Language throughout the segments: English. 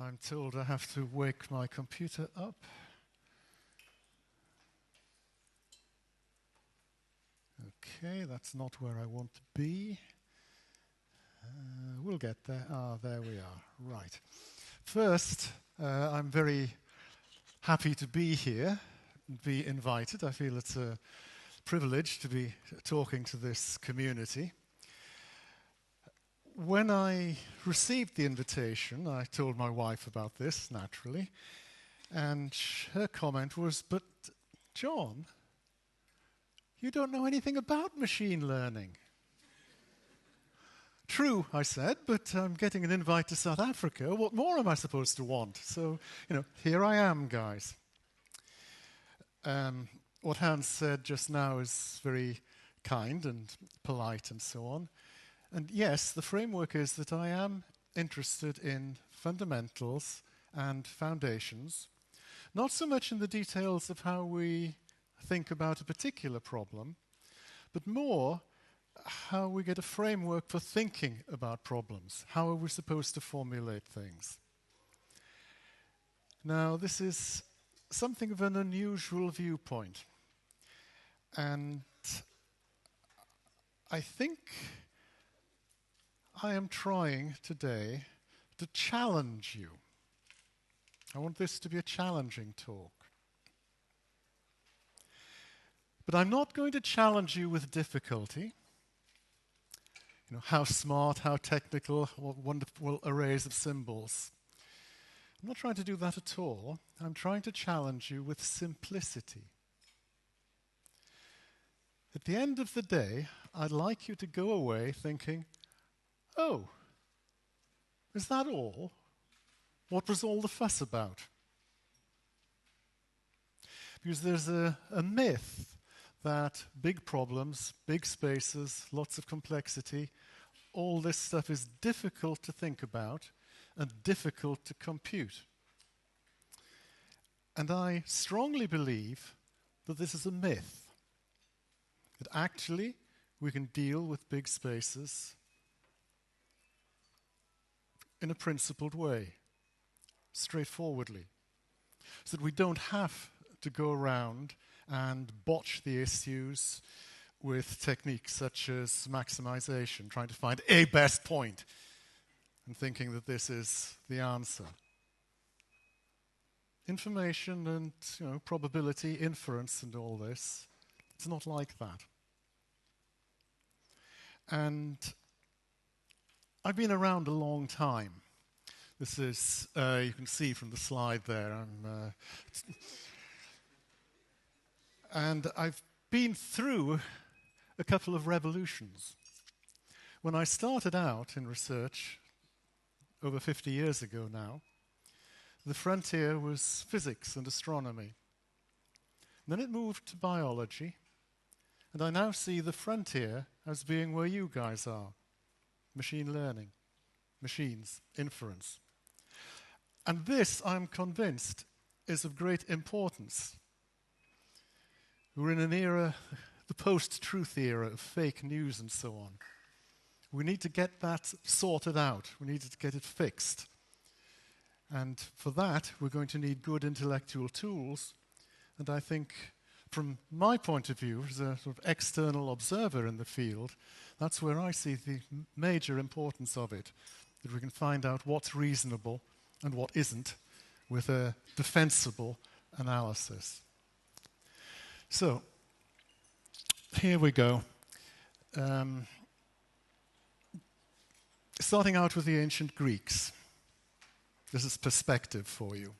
I'm told I have to wake my computer up. Okay, that's not where I want to be. We'll get there. Ah, there we are. Right. First, I'm very happy to be here, be invited. I feel it's a privilege to be talking to this community. When I received the invitation, I told my wife about this, naturally, and her comment was, "But, John, you don't know anything about machine learning." "True," I said, "but I'm getting an invite to South Africa. What more am I supposed to want?" So, here I am, guys. What Hans said just now is very kind and polite and so on. And yes, the framework is that I am interested in fundamentals and foundations, not so much in the details of how we think about a particular problem, but more how we get a framework for thinking about problems. How are we supposed to formulate things? Now, this is something of an unusual viewpoint. And I think I am trying today to challenge you. I want this to be a challenging talk. But I'm not going to challenge you with difficulty. How smart, how technical, what wonderful arrays of symbols. I'm not trying to do that at all. I'm trying to challenge you with simplicity. At the end of the day, I'd like you to go away thinking, "Oh, is that all? What was all the fuss about?" Because there's a myth that big problems, big spaces, lots of complexity, all this stuff is difficult to think about and difficult to compute. And I strongly believe that this is a myth. That actually we can deal with big spaces in a principled way, straightforwardly, so that we don't have to go around and botch the issues with techniques such as maximization, trying to find a best point and thinking that this is the answer. Information and probability, inference and all this, it's not like that. And I've been around a long time. This is, you can see from the slide there, and I've been through a couple of revolutions. When I started out in research, over 50 years ago now, the frontier was physics and astronomy. And then it moved to biology, and I now see the frontier as being where you guys are. Machine learning, machines, inference. And this, I'm convinced, is of great importance. We're in an era, the post-truth era of fake news and so on. We need to get that sorted out. We need to get it fixed. And for that, we're going to need good intellectual tools. And I think, from my point of view, as a sort of external observer in the field, that's where I see the major importance of it, that we can find out what's reasonable and what isn't with a defensible analysis. So, here we go. Starting out with the ancient Greeks. This is perspective for you.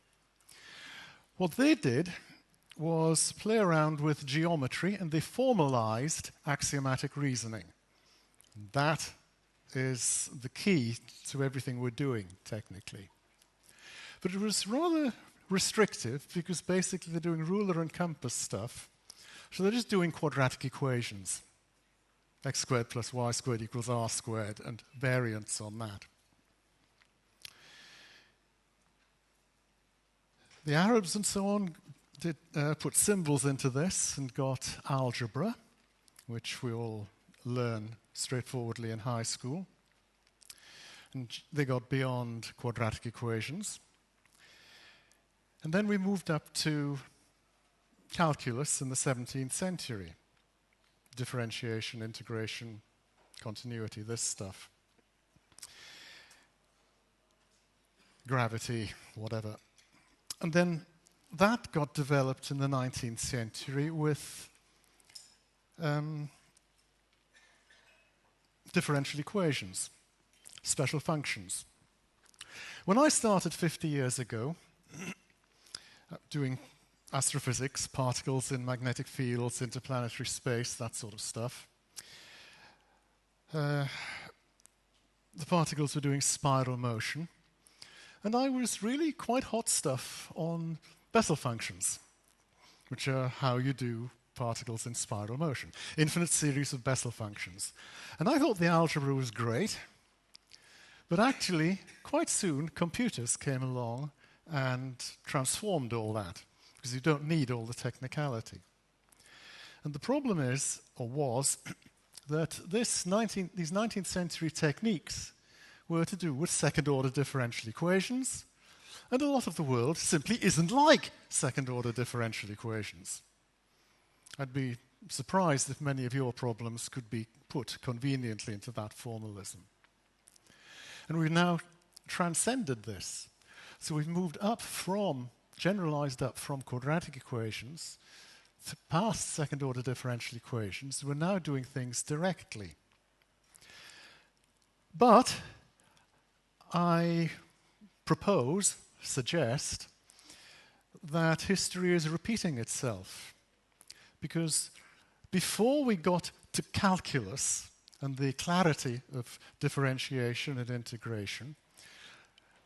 What they did was play around with geometry, and they formalized axiomatic reasoning. That is the key to everything we're doing, technically. But it was rather restrictive, because basically they're doing ruler and compass stuff. So they're just doing quadratic equations. X squared plus y squared equals r squared, and variants on that. The Arabs and so on did put symbols into this and got algebra, which we all learn straightforwardly in high school. And they got beyond quadratic equations. And then we moved up to calculus in the 17th century. Differentiation, integration, continuity, this stuff. Gravity, whatever. And then that got developed in the 19th century with differential equations, special functions. When I started 50 years ago doing astrophysics, particles in magnetic fields, interplanetary space, that sort of stuff, the particles were doing spiral motion, and I was really quite hot stuff on Bessel functions, which are how you do particles in spiral motion. Infinite series of Bessel functions. And I thought the algebra was great, but actually, quite soon, computers came along and transformed all that, because you don't need all the technicality. And the problem is, or was, that these 19th century techniques were to do with second-order differential equations, and a lot of the world simply isn't like second-order differential equations. I'd be surprised if many of your problems could be put conveniently into that formalism. And we've now transcended this. So we've moved up from, generalized up from quadratic equations past second-order differential equations. We're now doing things directly. But I suggest that history is repeating itself. Because before we got to calculus and the clarity of differentiation and integration,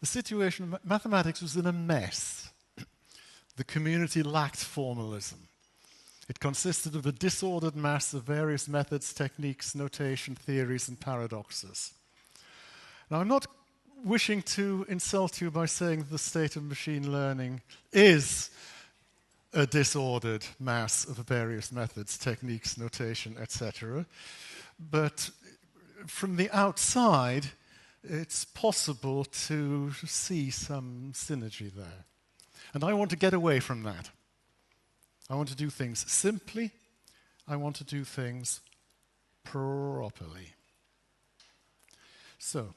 the situation of mathematics was in a mess. The community lacked formalism. It consisted of a disordered mass of various methods, techniques, notation, theories, and paradoxes. Now, I'm not wishing to insult you by saying the state of machine learning is a disordered mass of various methods, techniques, notation, etc. But from the outside, it's possible to see some synergy there. And I want to get away from that. I want to do things simply. I want to do things properly. So,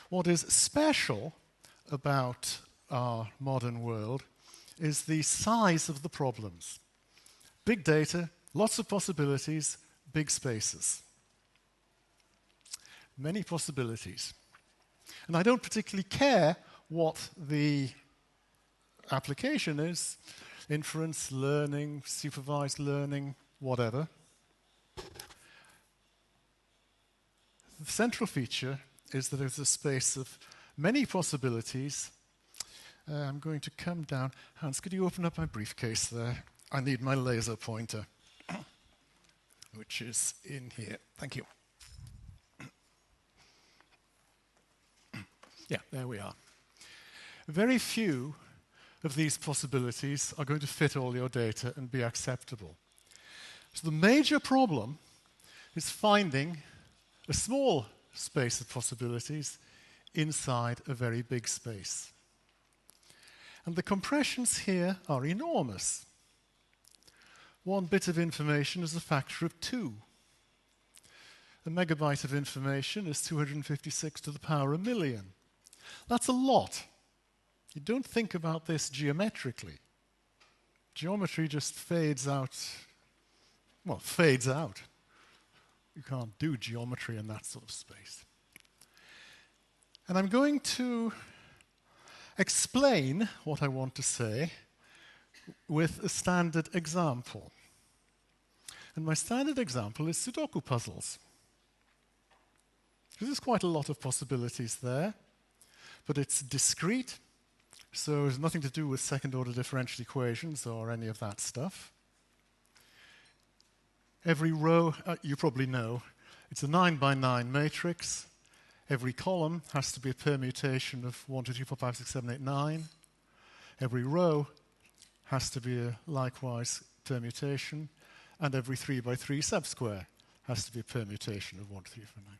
what is special about our modern world is the size of the problems. Big data, lots of possibilities, big spaces. Many possibilities. And I don't particularly care what the application is. Inference, learning, supervised learning, whatever. The central feature is that there's a space of many possibilities. I'm going to come down. Hans, could you open up my briefcase there? I need my laser pointer, which is in here. Thank you. Yeah, there we are. Very few of these possibilities are going to fit all your data and be acceptable. So the major problem is finding a small space of possibilities inside a very big space. And the compressions here are enormous. One bit of information is a factor of 2. A megabyte of information is 256 to the power a million. That's a lot. You don't think about this geometrically. Geometry just fades out. Well, fades out. You can't do geometry in that sort of space. And I'm going to explain what I want to say with a standard example. And my standard example is Sudoku puzzles. There's quite a lot of possibilities there, but it's discrete, so it's nothing to do with second-order differential equations or any of that stuff. Every row, you probably know, it's a 9 by 9 matrix. Every column has to be a permutation of 1, 2, 3, 4, 5, 6, 7, 8, 9. Every row has to be a likewise permutation, and every 3 by 3 subsquare has to be a permutation of 1, 2, 3, 4, 9.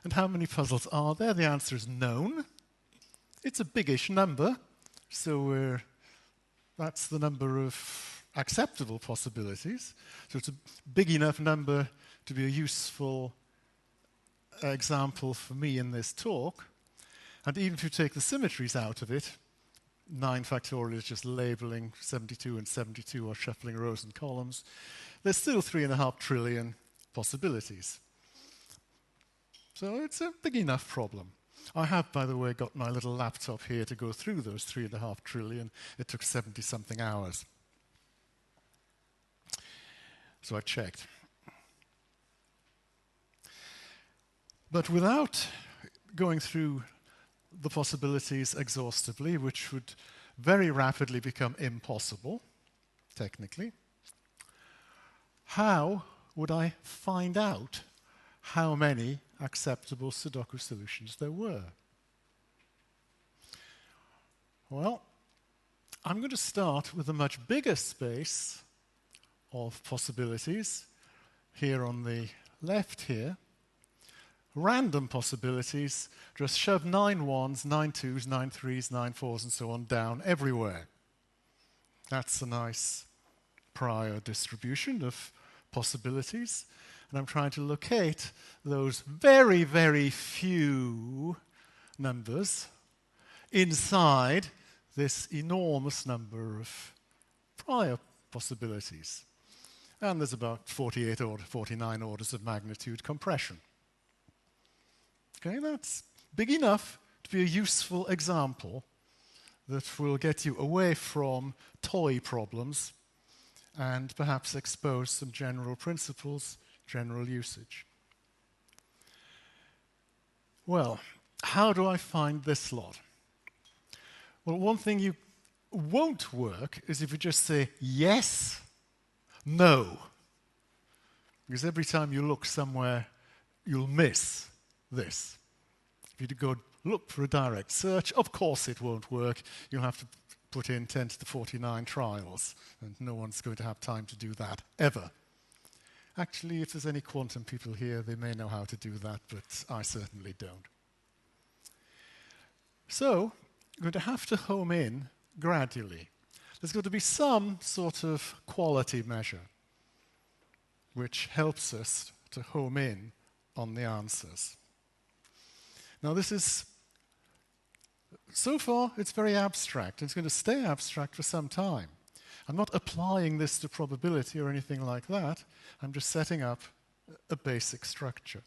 And how many puzzles are there? The answer is known. It's a biggish number, So that's the number of acceptable possibilities. So it's a big enough number to be a useful example for me in this talk. And even if you take the symmetries out of it, 9 factorial is just labeling 72 and 72 or shuffling rows and columns. There's still 3.5 trillion possibilities. So it's a big enough problem. I have, by the way, got my little laptop here to go through those 3.5 trillion. It took 70-something hours. So I checked. But without going through the possibilities exhaustively, which would very rapidly become impossible, technically, how would I find out how many acceptable Sudoku solutions there were? Well, I'm going to start with a much bigger space of possibilities here on the left here. Random possibilities, just shove 9 1s, 9 2s, 9 3s, 9 4s, and so on down everywhere. That's a nice prior distribution of possibilities. And I'm trying to locate those very, very few numbers inside this enormous number of prior possibilities. And there's about 48 or 49 orders of magnitude compression. Okay, that's big enough to be a useful example that will get you away from toy problems and perhaps expose some general principles, general usage. Well, how do I find this lot? Well, one thing you won't work is if you just say yes, no. Because every time you look somewhere, you'll miss this. If you go look for a direct search, of course it won't work. You'll have to put in 10 to the 49 trials, and no one's going to have time to do that, ever. Actually, if there's any quantum people here, they may know how to do that, but I certainly don't. So, I'm going to have to home in gradually. There's going to be some sort of quality measure which helps us to home in on the answers. Now this is, so far it's very abstract. It's going to stay abstract for some time. I'm not applying this to probability or anything like that. I'm just setting up a basic structure.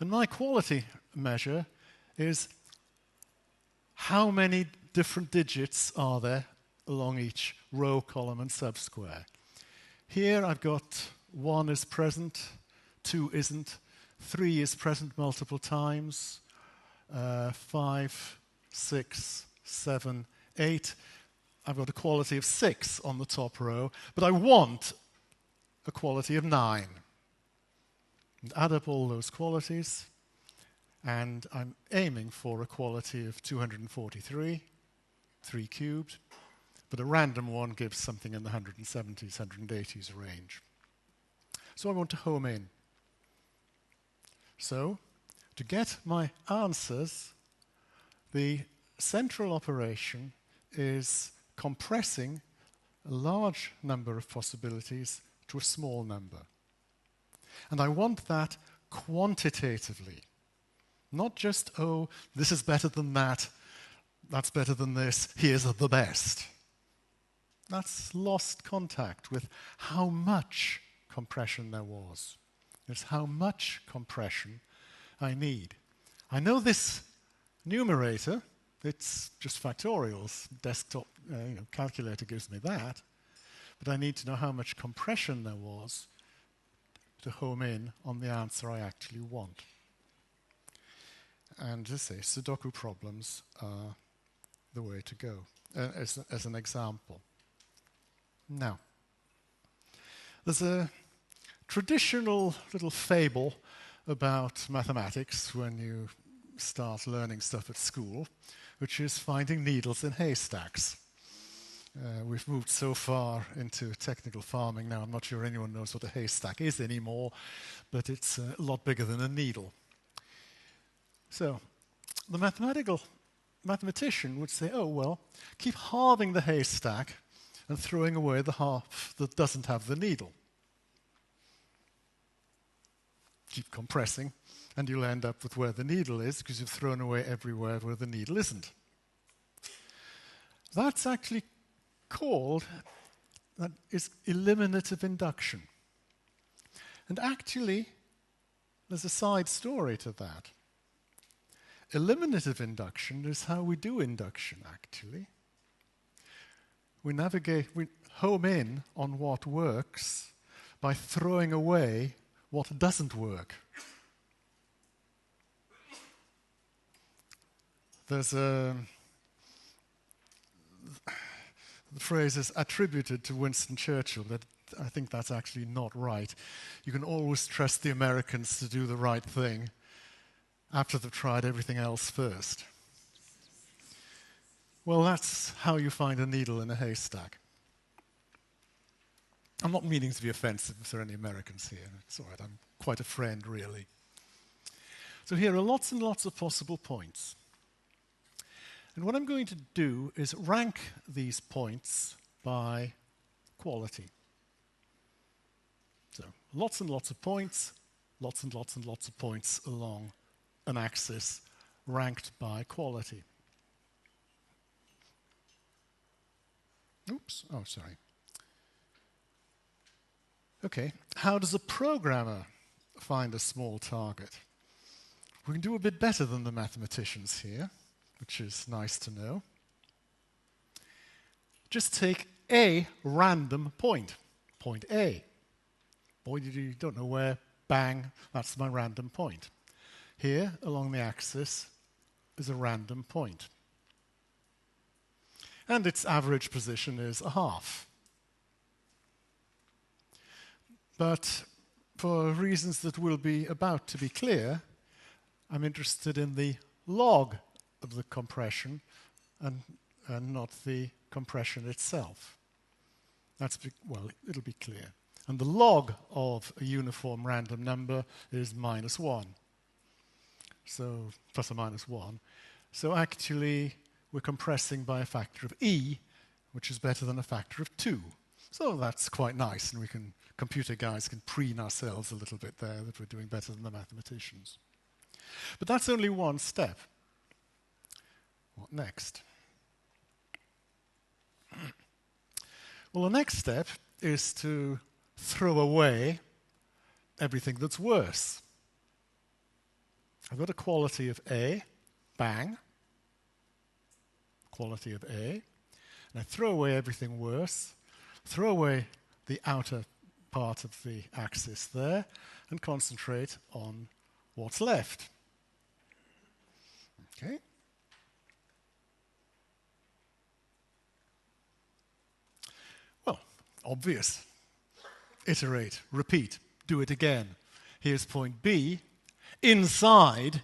And my quality measure is how many different digits are there along each row, column, and subsquare. Here I've got 1 is present, 2 isn't, 3 is present multiple times, 5, 6, 7, 8. I've got a quality of 6 on the top row, but I want a quality of 9. And add up all those qualities, and I'm aiming for a quality of 243, 3 cubed, but a random one gives something in the 170s, 180s range. So I want to home in. So, to get my answers, the central operation is compressing a large number of possibilities to a small number. And I want that quantitatively. Not just, oh, this is better than that, that's better than this, here's the best. That's lost contact with how much compression there was. It's how much compression I need. I know this numerator, it's just factorials, desktop calculator gives me that, but I need to know how much compression there was to home in on the answer I actually want. And as I say, Sudoku problems are the way to go, as an example. Now, there's a traditional little fable about mathematics when you start learning stuff at school, which is finding needles in haystacks. We've moved so far into technical farming now, I'm not sure anyone knows what a haystack is anymore, but it's a lot bigger than a needle. So, the mathematical mathematician would say, oh, well, keep halving the haystack and throwing away the half that doesn't have the needle. Keep compressing, and you'll end up with where the needle is because you've thrown away everywhere where the needle isn't. That's actually called, that is eliminative induction. And actually, there's a side story to that. Eliminative induction is how we do induction, actually. We home in on what works by throwing away what doesn't work. There's the phrase is attributed to Winston Churchill, but I think that's actually not right. You can always trust the Americans to do the right thing after they've tried everything else first. Well, that's how you find a needle in a haystack. I'm not meaning to be offensive if there are any Americans here. It's all right, I'm quite a friend, really. So here are lots and lots of possible points. And what I'm going to do is rank these points by quality. So lots and lots of points, lots and lots and lots of points along an axis ranked by quality. Oops, oh, sorry. Okay, how does a programmer find a small target? We can do a bit better than the mathematicians here, which is nice to know. Just take a random point, point A. Point you don't know where, bang, that's my random point. Here, along the axis, is a random point. And its average position is a half. But for reasons that will be about to be clear, I'm interested in the log of the compression and not the compression itself. Well, it'll be clear. And the log of a uniform random number is -1. So plus or minus 1. So actually, we're compressing by a factor of e, which is better than a factor of 2. So that's quite nice, and computer guys can preen ourselves a little bit there that we're doing better than the mathematicians. But that's only one step. What next? Well, the next step is to throw away everything that's worse. I've got a quality of A, bang, quality of A, and I throw away everything worse, throw away the outer part of the axis there, and concentrate on what's left. Okay. Well, obvious. Iterate, repeat, do it again. Here's point B, inside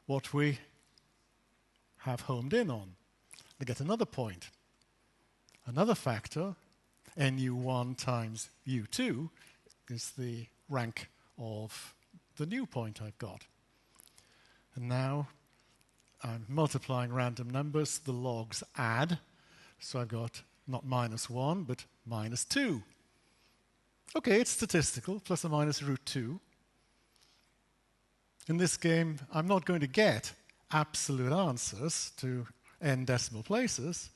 what we have homed in on. I get another point. Another factor, nu1 times u2, is the rank of the new point I've got. And now I'm multiplying random numbers, the logs add, so I've got not -1, but -2. Okay, it's statistical, plus or minus √2. In this game, I'm not going to get absolute answers to n decimal places.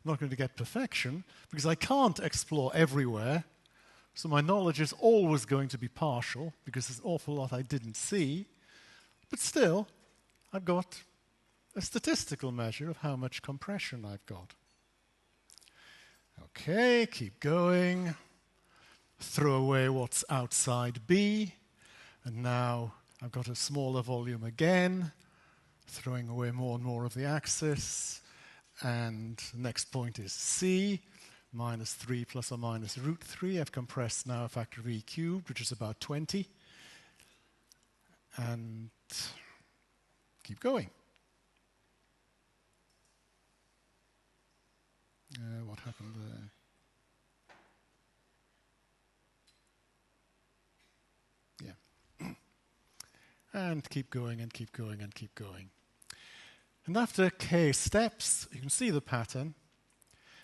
I'm not going to get perfection, because I can't explore everywhere, so my knowledge is always going to be partial, because there's an awful lot I didn't see. But still, I've got a statistical measure of how much compression I've got. Okay, keep going. Throw away what's outside B, and now I've got a smaller volume again, throwing away more and more of the axis, and the next point is C, -3 plus or minus √3. I've compressed now a factor of e cubed, which is about 20, and keep going. What happened there? And keep going and keep going and keep going. And after k steps, you can see the pattern.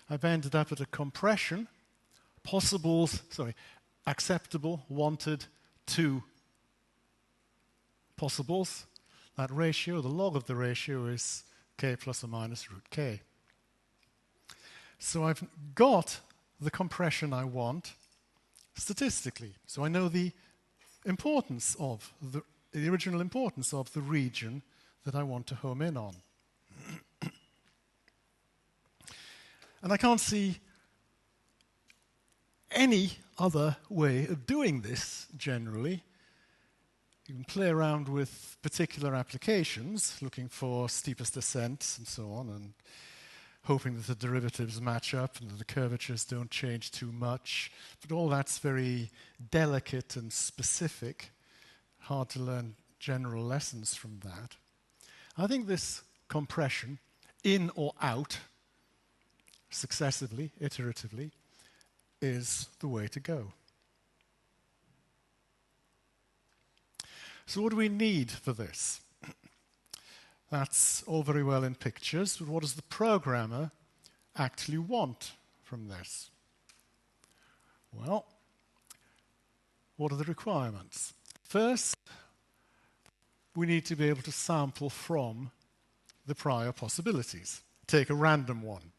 I've ended up at a compression, acceptable, wanted, 2 possibles. That ratio, the log of the ratio, is k plus or minus root k. So I've got the compression I want statistically. So I know the importance of the original importance of the region that I want to home in on. And I can't see any other way of doing this generally. You can play around with particular applications, looking for steepest descents and so on, and hoping that the derivatives match up and that the curvatures don't change too much. But all that's very delicate and specific. Hard to learn general lessons from that. I think this compression, in or out, successively, iteratively, is the way to go. So what do we need for this? That's all very well in pictures, but what does the programmer actually want from this? Well, what are the requirements? First, we need to be able to sample from the prior possibilities. Take a random one,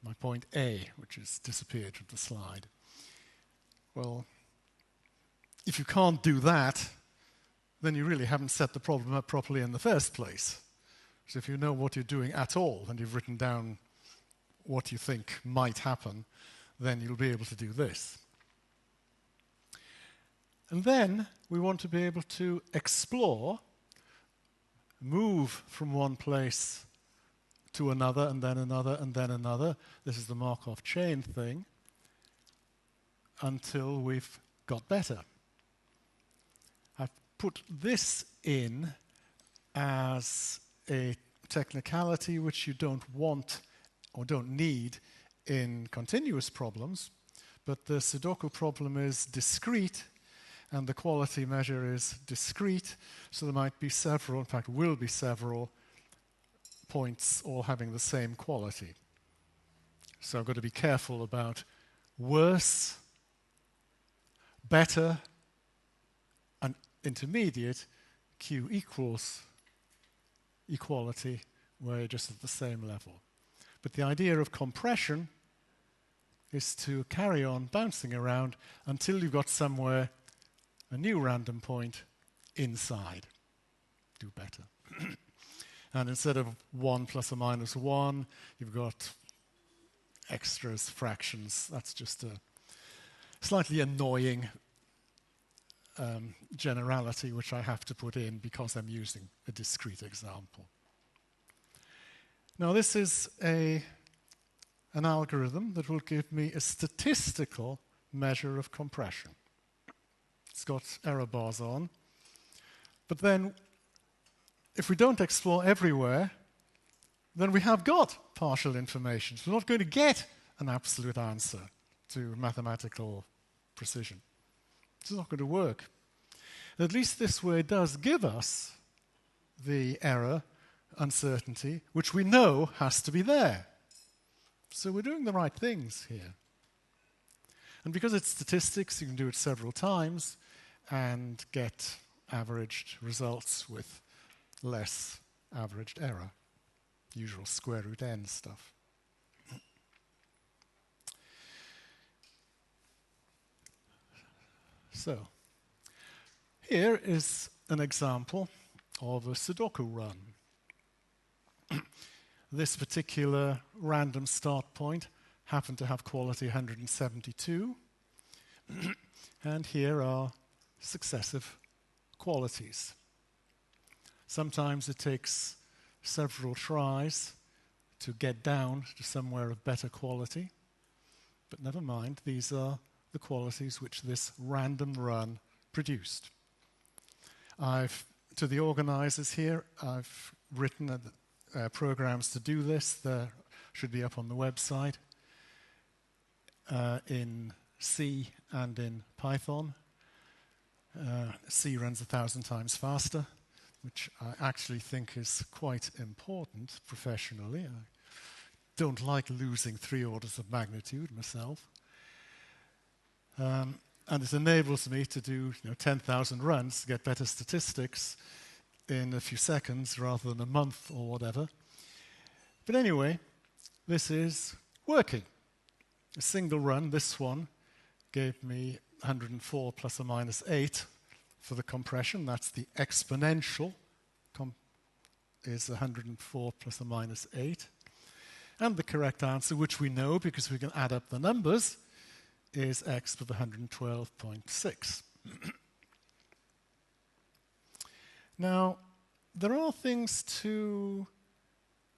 my point A, which has disappeared from the slide. Well, if you can't do that, then you really haven't set the problem up properly in the first place. So if you know what you're doing at all and you've written down what you think might happen, then you'll be able to do this. And then we want to be able to explore, move from one place to another, and then another, and then another. This is the Markov chain thing, until we've got better. I've put this in as a technicality which you don't want or don't need in continuous problems, but the Sudoku problem is discrete and the quality measure is discrete, so there might be several, in fact will be several, points all having the same quality. So I've got to be careful about worse, better, and intermediate, Q equals equality, where you're just at the same level. But the idea of compression is to carry on bouncing around until you've got somewhere, a new random point, inside. Do better. And instead of 1 plus or minus 1, you've got extras, fractions. That's just a slightly annoying generality which I have to put in because I'm using a discrete example. Now this is an algorithm that will give me a statistical measure of compression. It's got error bars on. But then if we don't explore everywhere, then we have got partial information. So we're not going to get an absolute answer to mathematical precision. It's not going to work. At least this way does give us the error, uncertainty, which we know has to be there. So we're doing the right things here. And because it's statistics, you can do it several times and get averaged results with less averaged error. Usual square root n stuff. So, here is an example of a Sudoku run. This particular random start point happened to have quality 172. And here are successive qualities. Sometimes it takes several tries to get down to somewhere of better quality. But never mind, these are the qualities which this random run produced. To the organizers here, I've written programs to do this. They should be up on the website in C and in Python. C runs 1,000 times faster which I actually think is quite important professionally. I don't like losing 3 orders of magnitude myself. And it enables me to do 10,000 runs to get better statistics in a few seconds rather than a month or whatever. But anyway, this is working. A single run, this one, gave me 104 plus or minus 8 for the compression. That's the exponential, is 104 plus or minus 8. And the correct answer, which we know because we can add up the numbers, is x to the 112.6. Now, there are things to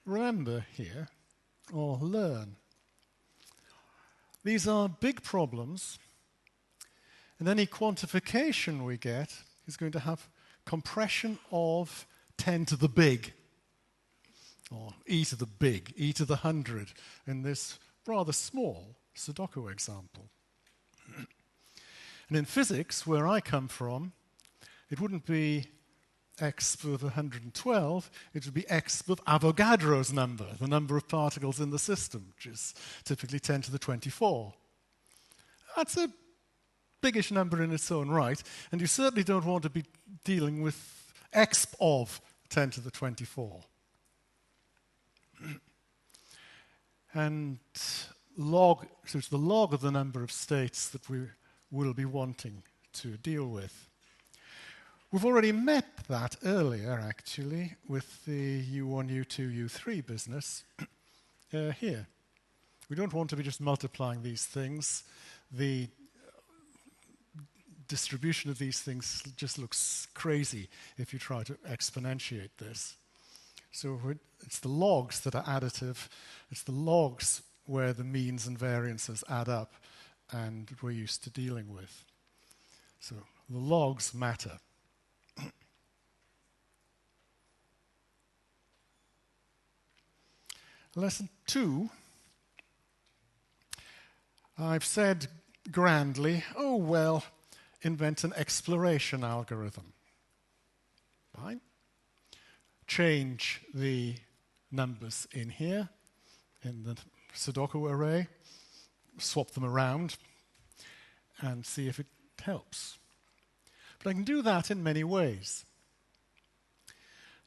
remember here, or learn. These are big problems, and any quantification we get is going to have compression of 10 to the big, or e to the big, e to the 100, in this rather small Sudoku example. And in physics, where I come from, it wouldn't be x to the 112, it would be x with Avogadro's number, the number of particles in the system, which is typically 10 to the 24. That's a biggish number in its own right, and you certainly don't want to be dealing with x of 10 to the 24. And log, so it's the log of the number of states that we will be wanting to deal with. We've already met that earlier, actually, with the U1, U2, U3 business here. We don't want to be just multiplying these things. The distribution of these things just looks crazy if you try to exponentiate this. So it's the logs that are additive. It's the logs where the means and variances add up and we're used to dealing with. So the logs matter. Lesson 2, I've said grandly, oh well, invent an exploration algorithm. Fine. Change the numbers in here, in the Sudoku array, swap them around, and see if it helps. But I can do that in many ways.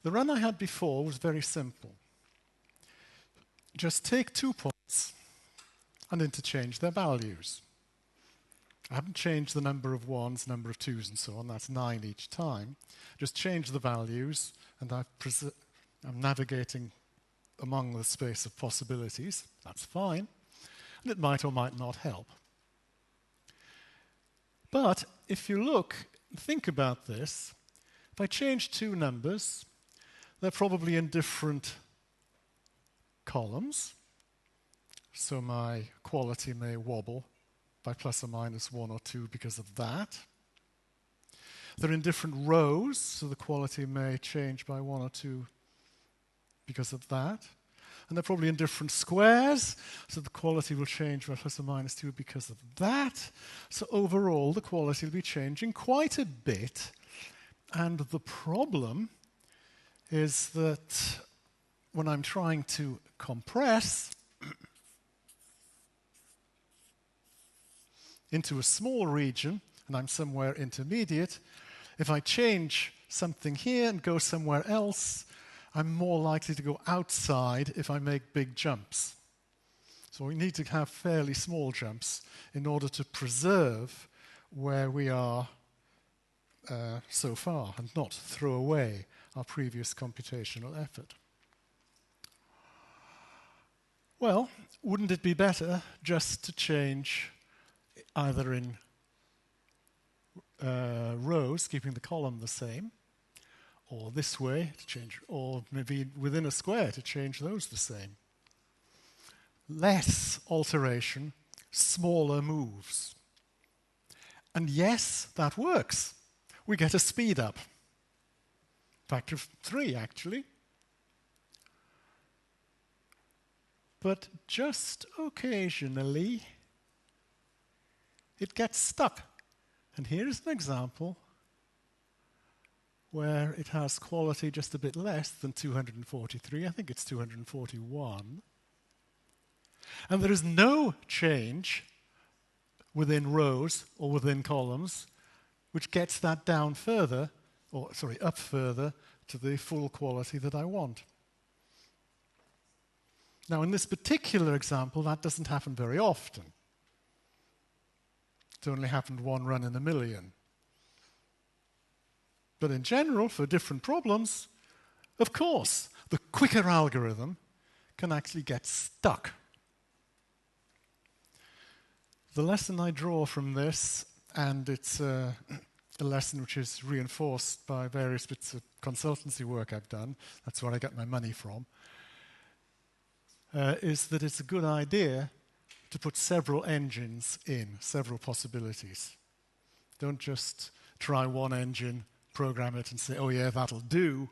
The run I had before was very simple. Just take 2 points and interchange their values. I haven't changed the number of 1s, number of 2s, and so on. That's 9 each time. Just change the values, and I'm navigating among the space of possibilities. That's fine. And it might or might not help. But if you think about this, if I change 2 numbers, they're probably in different columns. So my quality may wobble by plus or minus 1 or 2 because of that. They're in different rows, so the quality may change by 1 or 2 because of that. And they're probably in different squares, so the quality will change by plus or minus 2 because of that. So overall, the quality will be changing quite a bit. And the problem is that when I'm trying to compress into a small region, and I'm somewhere intermediate, if I change something here and go somewhere else, I'm more likely to go outside if I make big jumps. So we need to have fairly small jumps in order to preserve where we are so far and not throw away our previous computational effort. Well, wouldn't it be better just to change either in rows, keeping the column the same, or this way to change, or maybe within a square to change those the same? Less alteration, smaller moves. And yes, that works. We get a speed up. Factor of 3, actually. But just occasionally, it gets stuck. And here is an example where it has quality just a bit less than 243. I think it's 241. And there is no change within rows or within columns which gets that down further, or sorry, up further to the full quality that I want. Now, in this particular example, that doesn't happen very often. It's only happened one run in a million. But in general, for different problems, of course, the quicker algorithm can actually get stuck. The lesson I draw from this, and it's a lesson which is reinforced by various bits of consultancy work I've done, that's where I get my money from, is that it's a good idea to put several engines in, several possibilities. Don't just try one engine, program it and say, oh yeah, that'll do.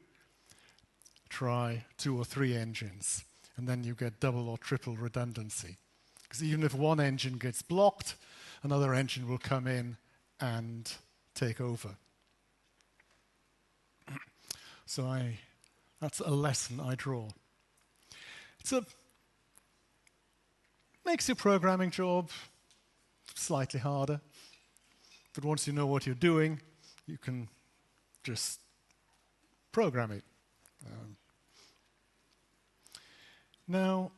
Try 2 or 3 engines, and then you get double or triple redundancy. Because even if one engine gets blocked, another engine will come in and take over. So that's a lesson I draw. Makes your programming job slightly harder, but once you know what you're doing, you can just program it. Now,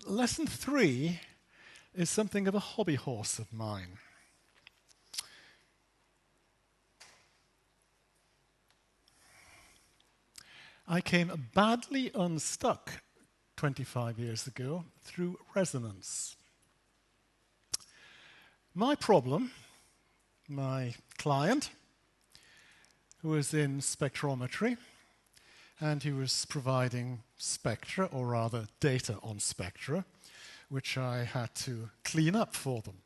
lesson 3 is something of a hobby horse of mine. I came badly unstuck 25 years ago through resonance. My problem, my client, who was in spectrometry, and he was providing spectra, or rather data on spectra, which I had to clean up for them.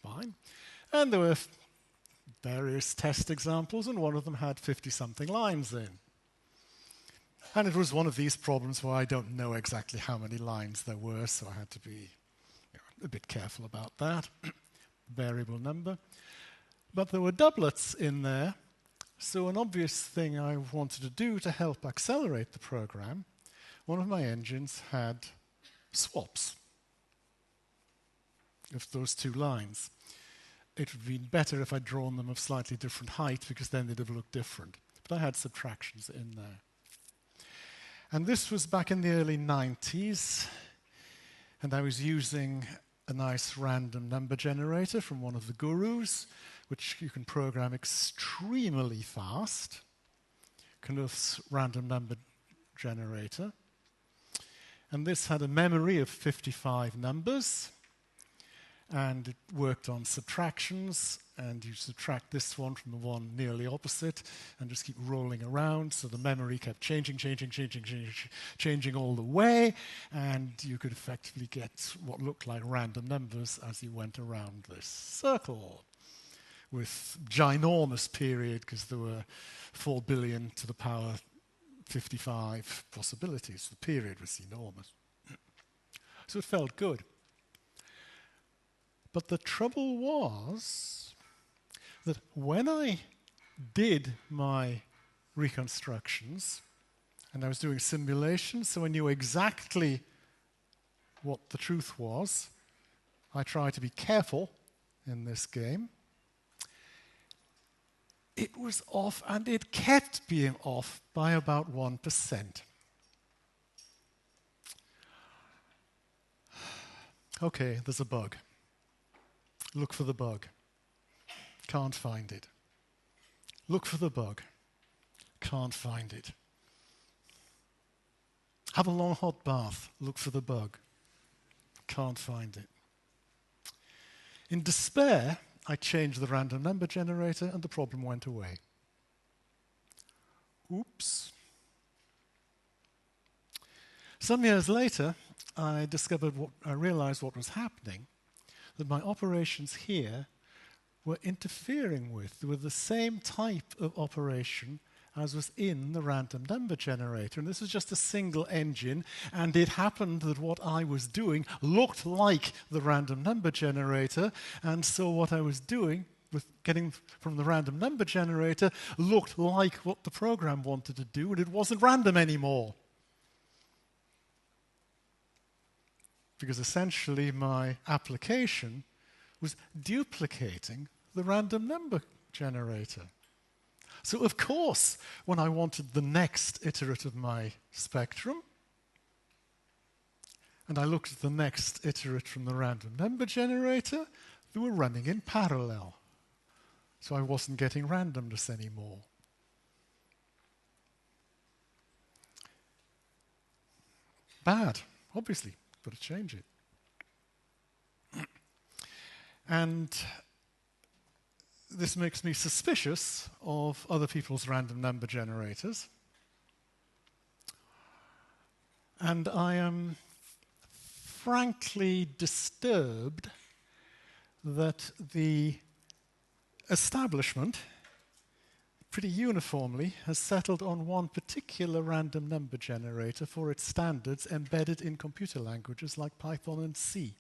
Fine. And there were various test examples, and one of them had 50-something lines in. And it was one of these problems where I don't know exactly how many lines there were, so I had to be a bit careful about that. Variable number. But there were doublets in there, so an obvious thing I wanted to do to help accelerate the program, one of my engines had swaps of those 2 lines. It would have been better if I'd drawn them of slightly different height, because then they'd have looked different. But I had subtractions in there. And this was back in the early 90s, and I was using a nice random number generator from one of the gurus, which you can program extremely fast. Knuth's random number generator. And this had a memory of 55 numbers, and it worked on subtractions, and you subtract this one from the one nearly opposite and just keep rolling around, so the memory kept changing all the way, and you could effectively get what looked like random numbers as you went around this circle, with ginormous period, because there were 4 billion to the power 55 possibilities. The period was enormous. So it felt good. But the trouble was that when I did my reconstructions, and I was doing simulations, so I knew exactly what the truth was, I tried to be careful in this game, it was off, and it kept being off by about 1%. Okay, there's a bug. Look for the bug. Can't find it. Look for the bug. Can't find it. Have a long hot bath. Look for the bug. Can't find it. In despair, I changed the random number generator and the problem went away. Oops. Some years later, I realized what was happening, that my operations here were interfering with the same type of operation as was in the random number generator. And this was just a single engine, and it happened that what I was doing looked like the random number generator, and so what I was doing with getting from the random number generator looked like what the program wanted to do, and it wasn't random anymore. Because essentially my application was duplicating the random number generator. So of course, when I wanted the next iterate of my spectrum, and I looked at the next iterate from the random number generator, they were running in parallel. So I wasn't getting randomness anymore. Bad, obviously. Got to change it. And this makes me suspicious of other people's random number generators. And I am frankly disturbed that the establishment pretty uniformly has settled on one particular random number generator for its standards embedded in computer languages like Python and C.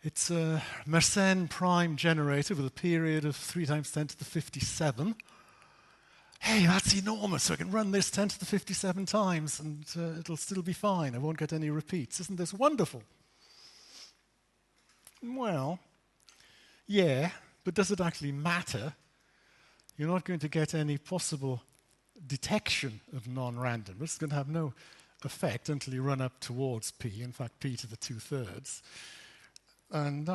It's a Mersenne prime generator with a period of 3 times 10 to the 57. Hey, that's enormous, so I can run this 10 to the 57 times and it'll still be fine. I won't get any repeats. Isn't this wonderful? Well, yeah, but does it actually matter? You're not going to get any possible detection of non-randomness. It's going to have no effect until you run up towards p, in fact, p to the 2/3. And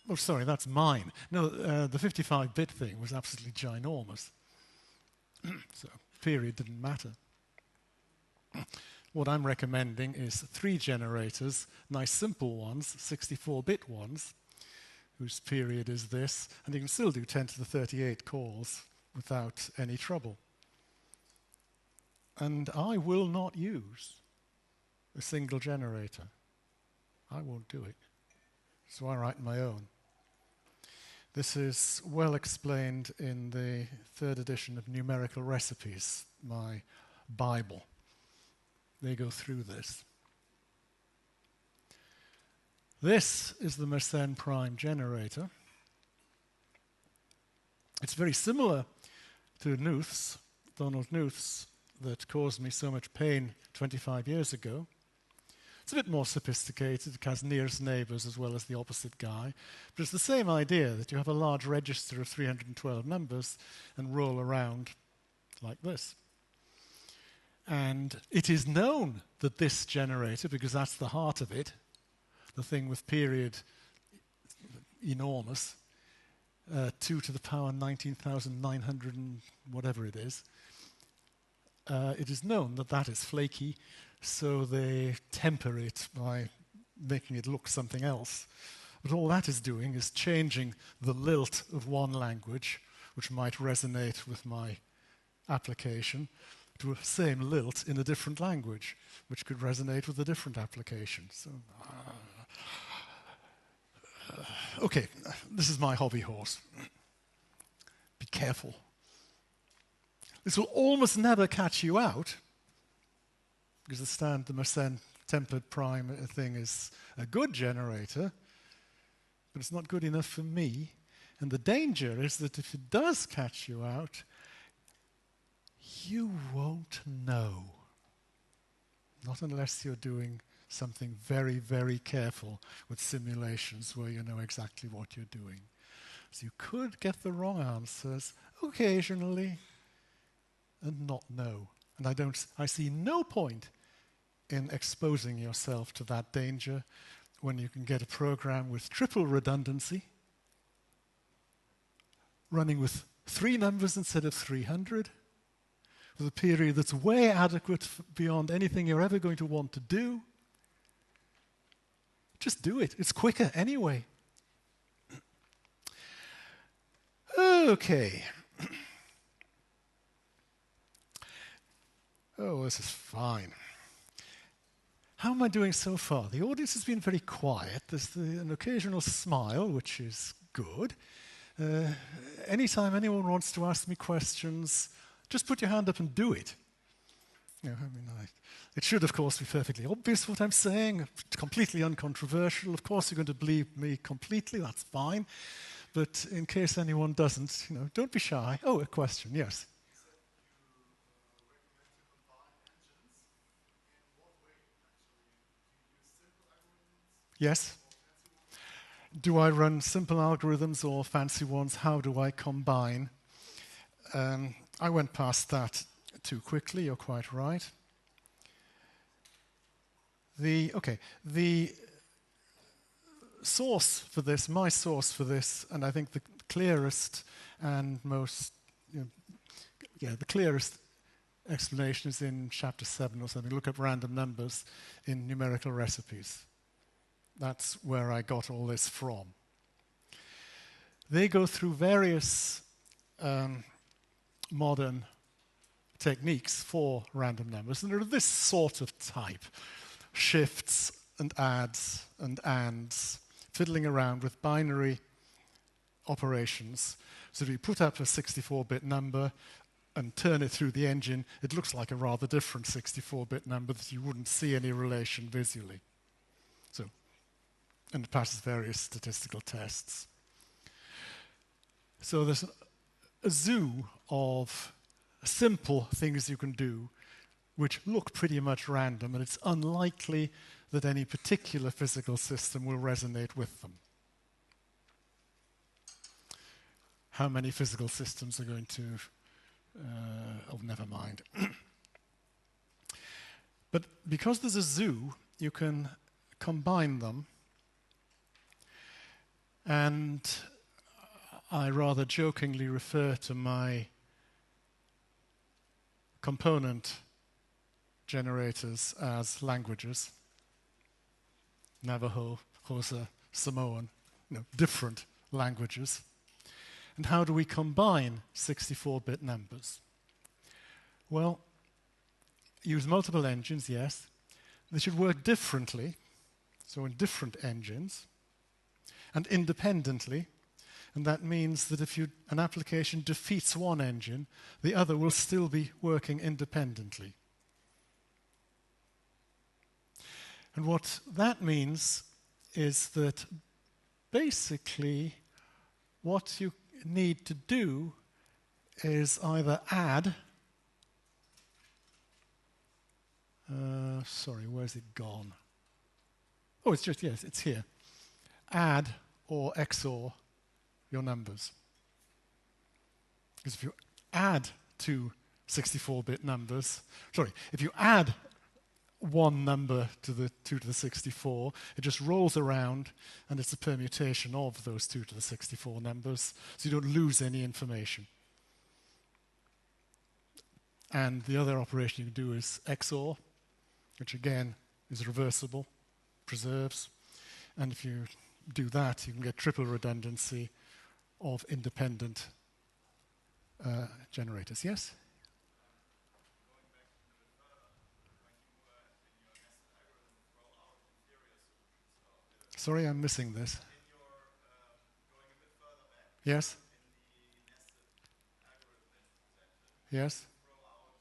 oh, sorry, that's mine. No, the 55-bit thing was absolutely ginormous. So period didn't matter. What I'm recommending is 3 generators, nice simple ones, 64-bit ones, whose period is this, and you can still do 10 to the 38 calls without any trouble. And I will not use a single generator. I won't do it. So I write my own. This is well explained in the 3rd edition of Numerical Recipes, my Bible. They go through this. This is the Mersenne prime generator. It's very similar to Knuth's, Donald Knuth's, that caused me so much pain 25 years ago. It's a bit more sophisticated. It has nearest neighbors as well as the opposite guy. But it's the same idea that you have a large register of 312 numbers and roll around like this. And it is known that this generator, because that's the heart of it, the thing with period enormous, 2 to the power 19,900 and whatever it is known that that is flaky, so they temper it by making it look something else. But all that is doing is changing the lilt of one language, which might resonate with my application, to the same lilt in a different language, which could resonate with a different application. So, okay, this is my hobby horse. Be careful. This will almost never catch you out, because the Mersenne tempered prime thing is a good generator, but it's not good enough for me. And the danger is that if it does catch you out, you won't know. Not unless you're doing something very, very careful with simulations where you know exactly what you're doing. So you could get the wrong answers occasionally and not know. And I see no point in exposing yourself to that danger when you can get a program with triple redundancy, running with 3 numbers instead of 300, with a period that's way adequate beyond anything you're ever going to want to do. Just do it. It's quicker anyway. Okay. Oh, this is fine. How am I doing so far? The audience has been very quiet. There's an occasional smile, which is good. Anytime anyone wants to ask me questions, just put your hand up and do it. It should, of course, be perfectly obvious what I'm saying, completely uncontroversial. Of course, you're going to believe me completely. That's fine. But in case anyone doesn't, don't be shy. Oh, a question, yes. Yes. Do I run simple algorithms or fancy ones? How do I combine? I went past that too quickly, you're quite right. The source for this, my source for this, and I think the clearest and most, the clearest explanation is in chapter 7 or something. Look at random numbers in numerical recipes. That's where I got all this from. They go through various modern techniques for random numbers, and they're this sort of type. Shifts and adds and ands, fiddling around with binary operations. So if you put up a 64-bit number and turn it through the engine, it looks like a rather different 64-bit number that you wouldn't see any relation visually. And it passes various statistical tests. So there's a zoo of simple things you can do which look pretty much random, and it's unlikely that any particular physical system will resonate with them. How many physical systems are going to... never mind. But because there's a zoo, you can combine them. And I rather jokingly refer to my component generators as languages. Navajo, Xhosa, Samoan, different languages. And how do we combine 64-bit numbers? Well, use multiple engines, yes. They should work differently, so in different engines. And independently, and that means that if an application defeats one engine, the other will still be working independently. And what that means is that basically what you need to do is either add, where's it gone? Oh, it's here. Add or XOR your numbers. Because if you add two 64-bit numbers, if you add one number to the 2 to the 64, it just rolls around and it's a permutation of those 2 to the 64 numbers, so you don't lose any information. And the other operation you can do is XOR, which again is reversible, preserves, and if you do that, you can get triple redundancy of independent generators. Yes? Going back a bit further, when you in your nested algorithm throw out inferior solutions. Sorry, I'm missing this. In your going a bit further back. Yes? In the nested algorithm that you presented. Yes? Throw out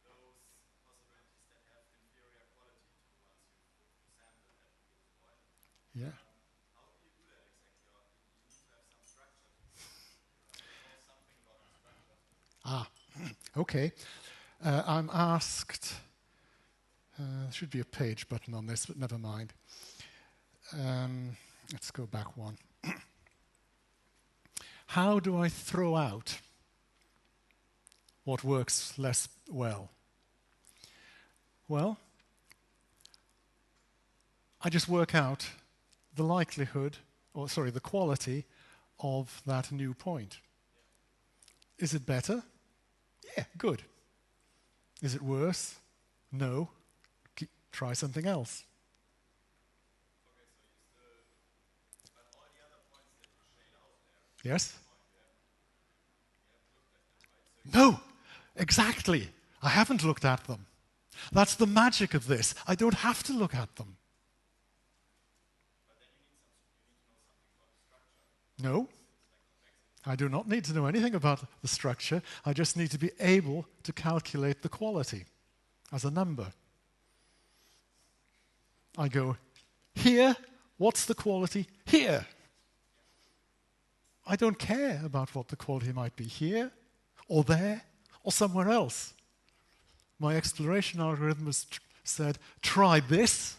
those possibilities that have inferior quality to the ones you sampled at previous point. Yeah. Okay. I'm asked, there should be a page button on this, but never mind. Let's go back one. How do I throw out what works less well? Well, I just work out the likelihood, the quality of that new point. Is it better? Yeah, good. Is it worse? No. Try something else. Okay, so you still, but all the other points that you shade out there. Yes? You haven't looked at them, right? No, exactly. I haven't looked at them. That's the magic of this. I don't have to look at them. But then you need to know something about the structure. No. I do not need to know anything about the structure. I just need to be able to calculate the quality. as a number. I go, here, what's the quality? Here. I don't care about what the quality might be here, or there, or somewhere else. My exploration algorithm has said, try this,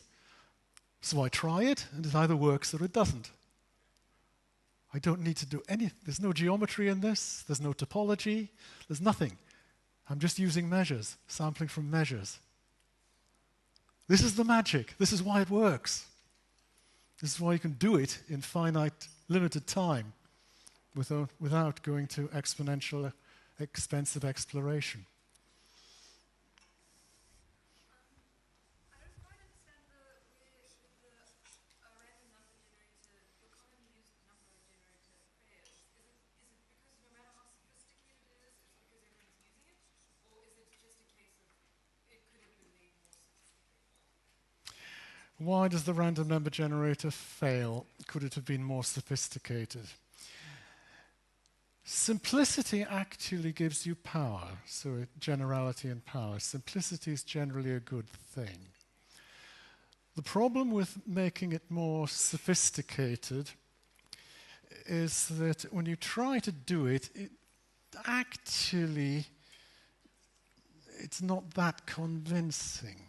so I try it, and it either works or it doesn't. I don't need to do anything. There's no geometry in this, there's no topology, there's nothing. I'm just using measures, sampling from measures. This is the magic. This is why it works. This is why you can do it in finite, limited time without going to exponential, expensive exploration. I don't quite understand with the random number generator, your commonly used number generator fails. Is it because no matter how sophisticated it is, it's because everyone's using it? Or is it just a case of it could have been made more sophisticated? Why does the random number generator fail? Could it have been more sophisticated? Simplicity actually gives you power, so generality and power. Simplicity is generally a good thing. The problem with making it more sophisticated is that when you try to do it, it's not that convincing.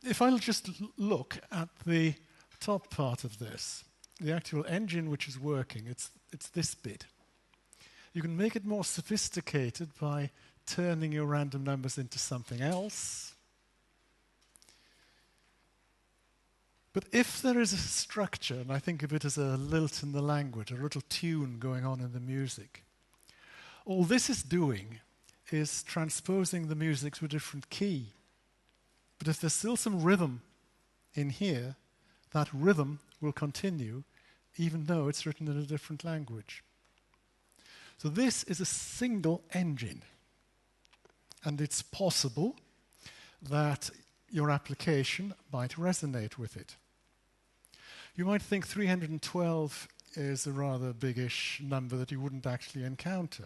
If I'll just look at the top part of this, the actual engine which is working, it's this bit. You can make it more sophisticated by turning your random numbers into something else. But if there is a structure, and I think of it as a lilt in the language, a little tune going on in the music, all this is doing is transposing the music to a different key. But if there's still some rhythm in here, that rhythm will continue even though it's written in a different language. So this is a single engine. And it's possible that your application might resonate with it. You might think 312 is a rather biggish number that you wouldn't actually encounter.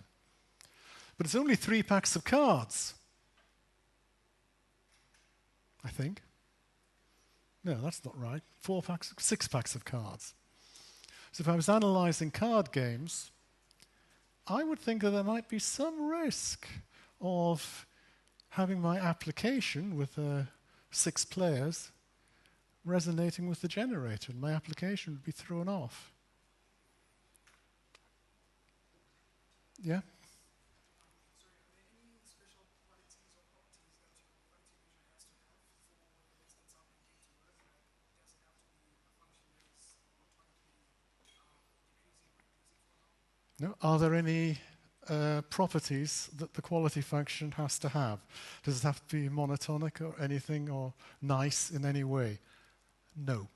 But it's only 3 packs of cards, I think. No, that's not right. 6 packs of cards. So if I was analyzing card games, I would think that there might be some risk of having my application with 6 players resonating with the generator, and my application would be thrown off. Yeah? Sorry, are there any special qualities or properties that your quantity measure has to have for, for instance, something big to work? Like, does it have to be a function that is monotonically decreasing or increasing for now? No? Are there any properties that the quality function has to have? Does it have to be monotonic or anything, or nice in any way? No.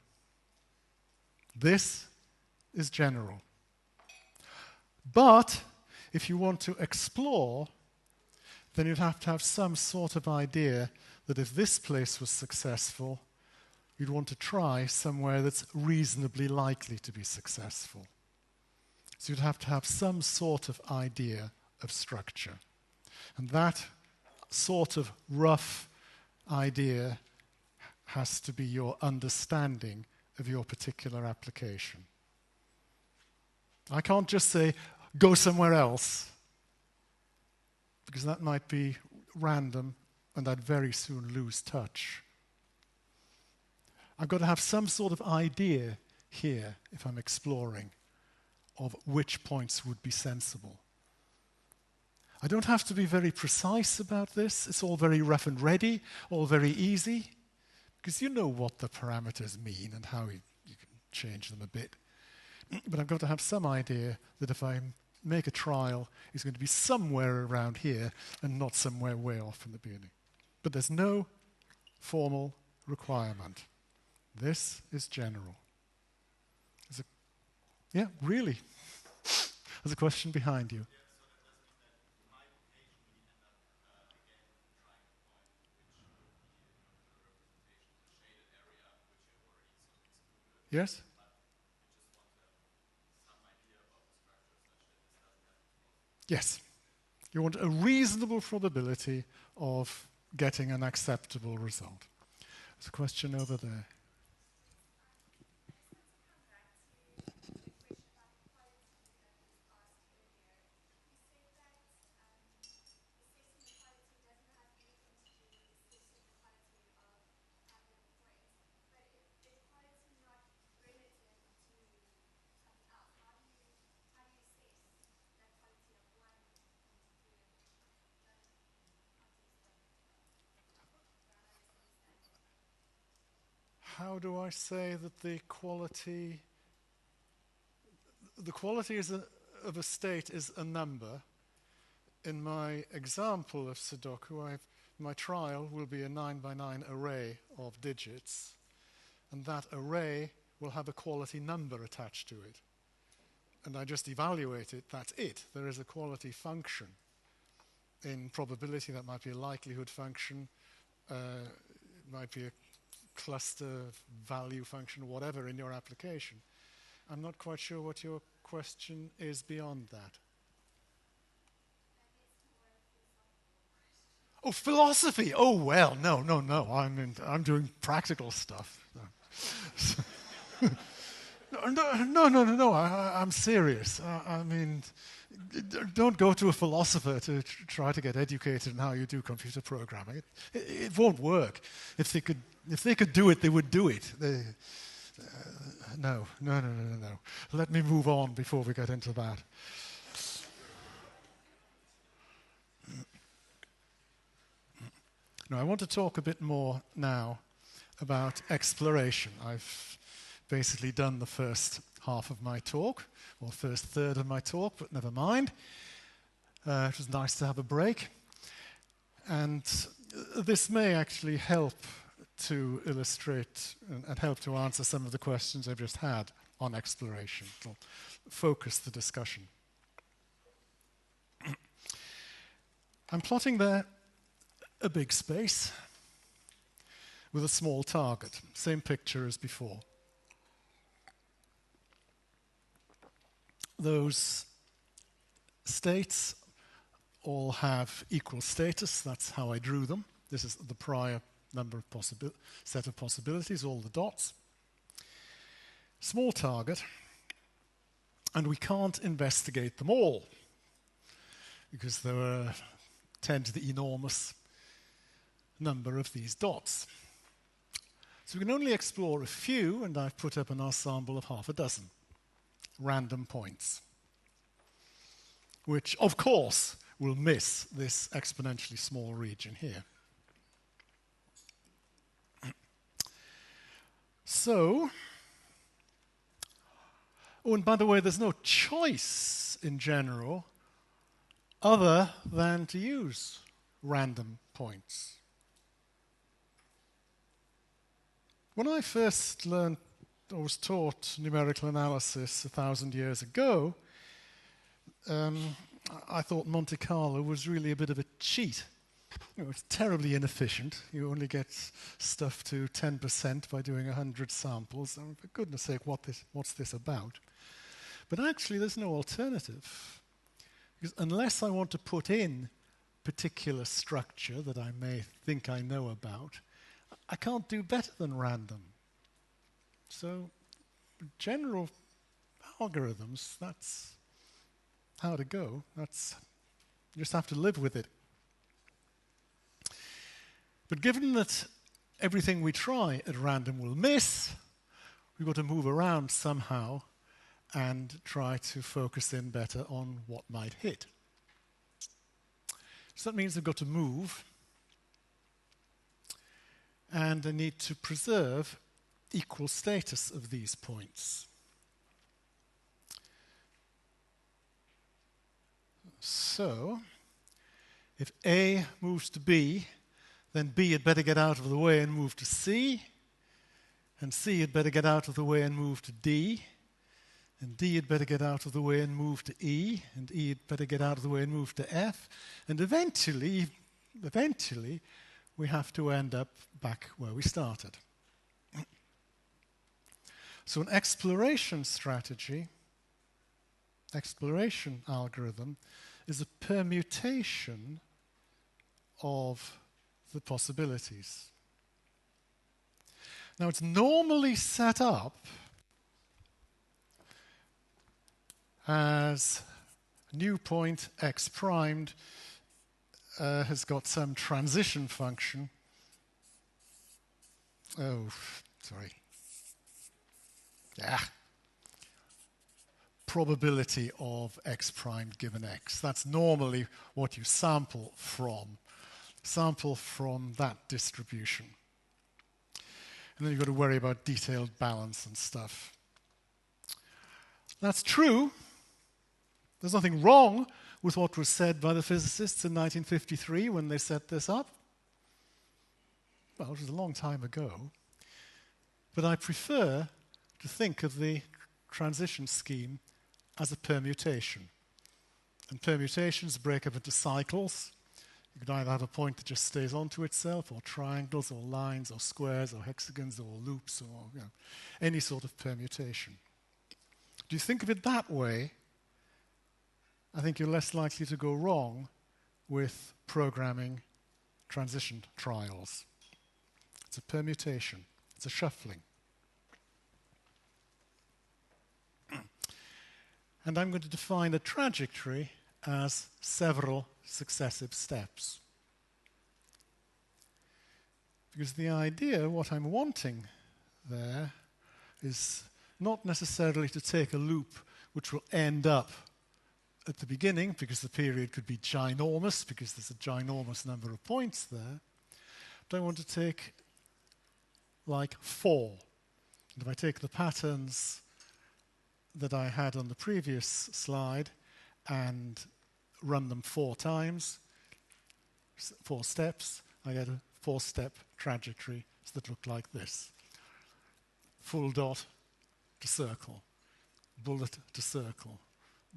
This is general. But if you want to explore, then you'd have to have some sort of idea that if this place was successful, you'd want to try somewhere that's reasonably likely to be successful. So you'd have to have some sort of idea of structure. And that sort of rough idea has to be your understanding of your particular application. I can't just say, go somewhere else, because that might be random and I'd very soon lose touch. I've got to have some sort of idea here, if I'm exploring, of which points would be sensible. I don't have to be very precise about this. It's all very rough and ready, all very easy, because you know what the parameters mean and how you can change them a bit. But I've got to have some idea that if I make a trial, it's going to be somewhere around here and not somewhere way off in the beginning. But there's no formal requirement. This is general. Yeah, really. There's a question behind you. Yes? Yes. You want a reasonable probability of getting an acceptable result. There's a question over there. How do I say that the quality of a state is a number? In my example of Sudoku, my trial will be a 9 by 9 array of digits, and that array will have a quality number attached to it. And I just evaluate it, that's it. There is a quality function. In probability, that might be a likelihood function, it might be a cluster value function, whatever in your application. I'm not quite sure what your question is beyond that. Oh, philosophy! Oh, well, no. I'm doing practical stuff. No. I'm serious. I mean, don't go to a philosopher to try to get educated in how you do computer programming. It won't work. If they could do it, they would do it. No. Let me move on before we get into that. Now, I want to talk a bit more now about exploration. I've basically done the first half of my talk, or first third of my talk, but never mind. It was nice to have a break. And this may actually help to illustrate and help to answer some of the questions I've just had on exploration. It'll focus the discussion. I'm plotting there a big space with a small target. Same picture as before. Those states all have equal status. That's how I drew them. This is the prior number of set of possibilities, all the dots. Small target, and we can't investigate them all because there are 10 to the enormous number of these dots. So we can only explore a few, and I've put up an ensemble of half a dozen random points, which, of course, will miss this exponentially small region here. So, and by the way, there's no choice in general other than to use random points. When I first learned or was taught numerical analysis 1,000 years ago, I thought Monte Carlo was really a bit of a cheat. It's terribly inefficient. You only get stuff to 10% by doing 100 samples. And for goodness sake, what's this about? But actually, there's no alternative. Because unless I want to put in particular structure that I may think I know about, I can't do better than random. So, general algorithms, that's how to go. You just have to live with it. But given that everything we try at random will miss, we've got to move around somehow and try to focus in better on what might hit. So that means we've got to move, and I need to preserve equal status of these points. So, if A moves to B, then B had better get out of the way and move to C, and C had better get out of the way and move to D, and D had better get out of the way and move to E, and E had better get out of the way and move to F, and eventually, we have to end up back where we started. So an exploration strategy, exploration algorithm, is a permutation of the possibilities. Now, it's normally set up as new point x primed has got some transition function. Oh, sorry. Yeah. Probability of x primed given x. That's normally what you sample from. Sample from that distribution. And then you've got to worry about detailed balance and stuff. That's true. There's nothing wrong with what was said by the physicists in 1953 when they set this up. Well, it was a long time ago. But I prefer to think of the transition scheme as a permutation. And permutations break up into cycles. You could either have a point that just stays onto itself, or triangles, or lines, or squares, or hexagons, or loops, or any sort of permutation. Do you think of it that way? I think you're less likely to go wrong with programming transition trials. It's a permutation. It's a shuffling. And I'm going to define a trajectory as several successive steps. Because the idea, what I'm wanting there, is not necessarily to take a loop which will end up at the beginning, because the period could be ginormous, because there's a ginormous number of points there. But I want to take like 4. And if I take the patterns that I had on the previous slide and run them 4 times, 4 steps, I get a 4-step trajectory that look like this. Full dot to circle, bullet to circle,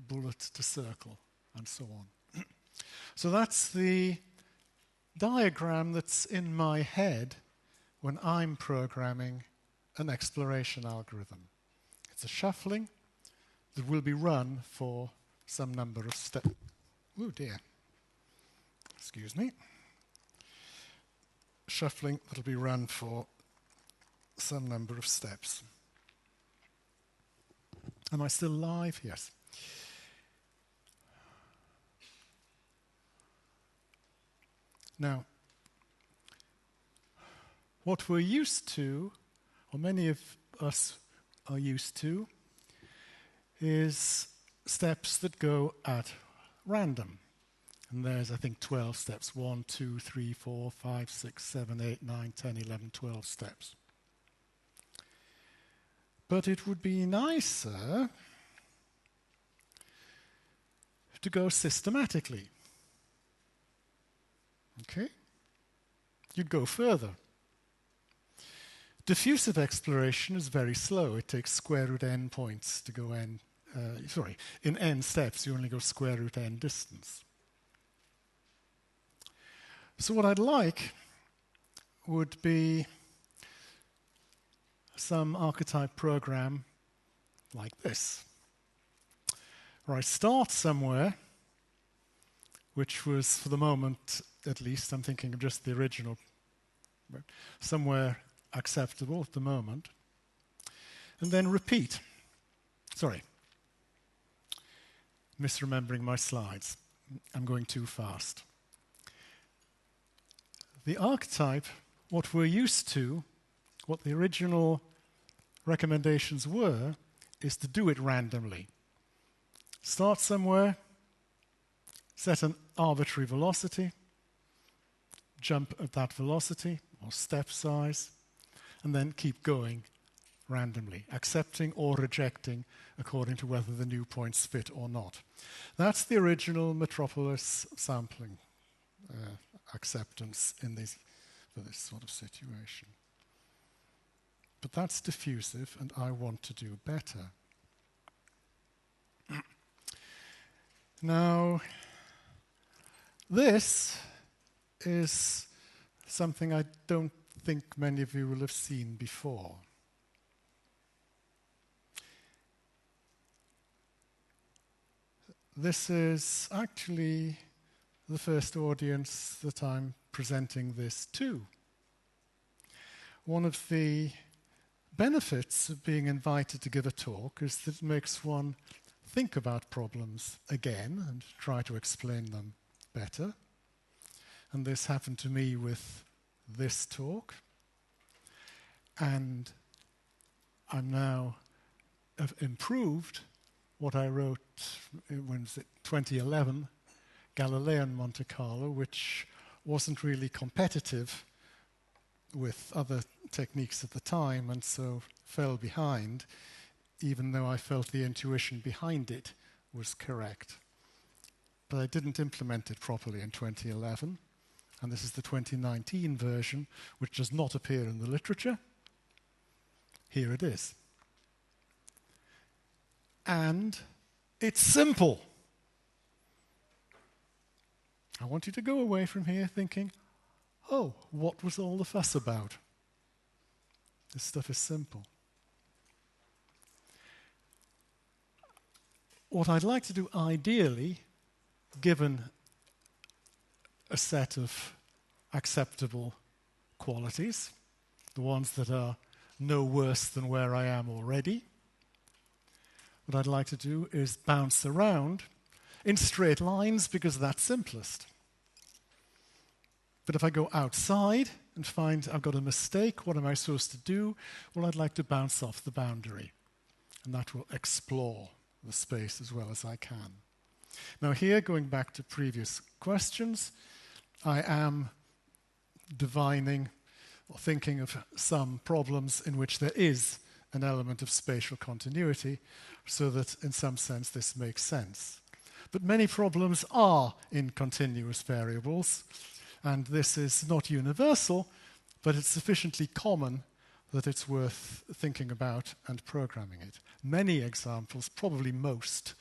bullet to circle, and so on. So that's the diagram that's in my head when I'm programming an exploration algorithm. It's a shuffling that will be run for some number of steps. Oh dear. Excuse me. Shuffling that'll be run for some number of steps. Am I still live? Yes. Now, what we're used to, or many of us are used to, is steps that go at random. And there's, I think, 12 steps. 1, 2, 3, 4, 5, 6, 7, 8, 9, 10, 11, 12 steps. But it would be nicer to go systematically. Okay? You'd go further. Diffusive exploration is very slow. It takes square root n points to go n. In n steps, you only go square root n distance. So what I'd like would be some archetype program like this, where I start somewhere, which was, for the moment at least, I'm thinking of just the original, somewhere acceptable at the moment, and then repeat. Sorry, misremembering my slides. I'm going too fast. The archetype, what we're used to, what the original recommendations were, is to do it randomly. Start somewhere, set an arbitrary velocity, jump at that velocity or step size, and then keep going randomly, accepting or rejecting according to whether the new points fit or not. That's the original Metropolis sampling acceptance for this sort of situation. But that's diffusive, and I want to do better. Now, this is something I don't think many of you will have seen before. this is actually the first audience that I'm presenting this to. One of the benefits of being invited to give a talk is that it makes one think about problems again and try to explain them better. And this happened to me with this talk. And I'm now have improved what I wrote, when was it, 2011, Galilean Monte Carlo, which wasn't really competitive with other techniques at the time, and so fell behind, even though I felt the intuition behind it was correct. But I didn't implement it properly in 2011, and this is the 2019 version, which does not appear in the literature. Here it is. And it's simple. I want you to go away from here thinking, oh, what was all the fuss about? This stuff is simple. What I'd like to do ideally, given a set of acceptable qualities, the ones that are no worse than where I am already, what I'd like to do is bounce around in straight lines because that's simplest. But if I go outside and find I've got a mistake, what am I supposed to do? Well, I'd like to bounce off the boundary, and that will explore the space as well as I can. Now here, going back to previous questions, I am divining or thinking of some problems in which there is an element of spatial continuity, so that in some sense this makes sense. But many problems are in continuous variables, and this is not universal, but it's sufficiently common that it's worth thinking about and programming it. Many examples, probably most,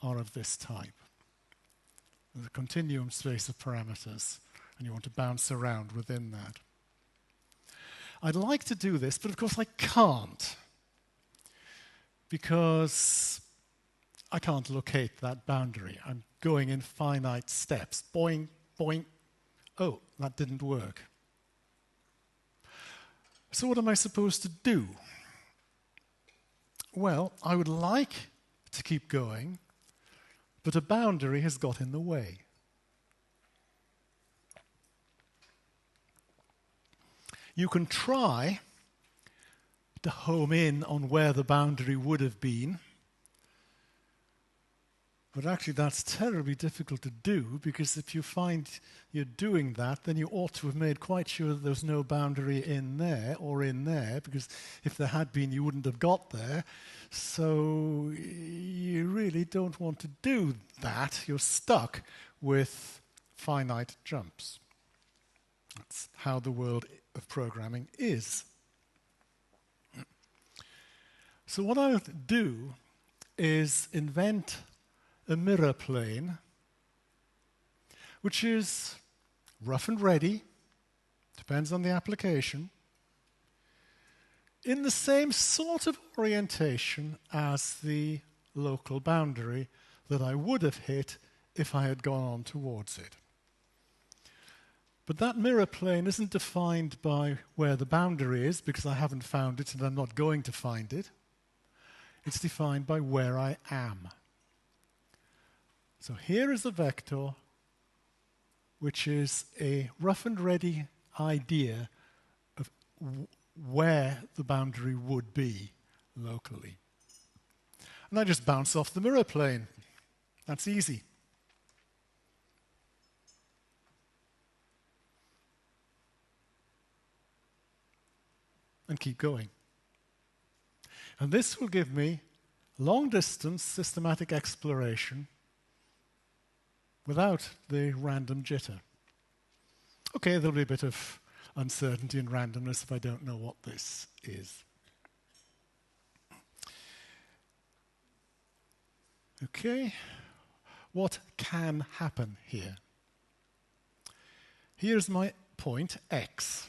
are of this type. There's a continuum space of parameters, and you want to bounce around within that. I'd like to do this, but of course I can't, because I can't locate that boundary. I'm going in finite steps. Boing, boing. Oh, that didn't work. So what am I supposed to do? Well, I would like to keep going, but a boundary has got in the way. You can try to home in on where the boundary would have been, but actually that's terribly difficult to do, because if you find you're doing that, then you ought to have made quite sure that there's no boundary in there or in there, because if there had been, you wouldn't have got there. So you really don't want to do that. You're stuck with finite jumps. That's how the world of programming is. So what I'll do is invent a mirror plane, which is rough and ready, depends on the application, in the same sort of orientation as the local boundary that I would have hit if I had gone on towards it. But that mirror plane isn't defined by where the boundary is, because I haven't found it and I'm not going to find it. It's defined by where I am. So here is a vector which is a rough and ready idea of where the boundary would be locally. And I just bounce off the mirror plane. That's easy. And keep going. And this will give me long-distance systematic exploration without the random jitter. Okay, there'll be a bit of uncertainty and randomness if I don't know what this is. Okay, what can happen here? Here's my point X,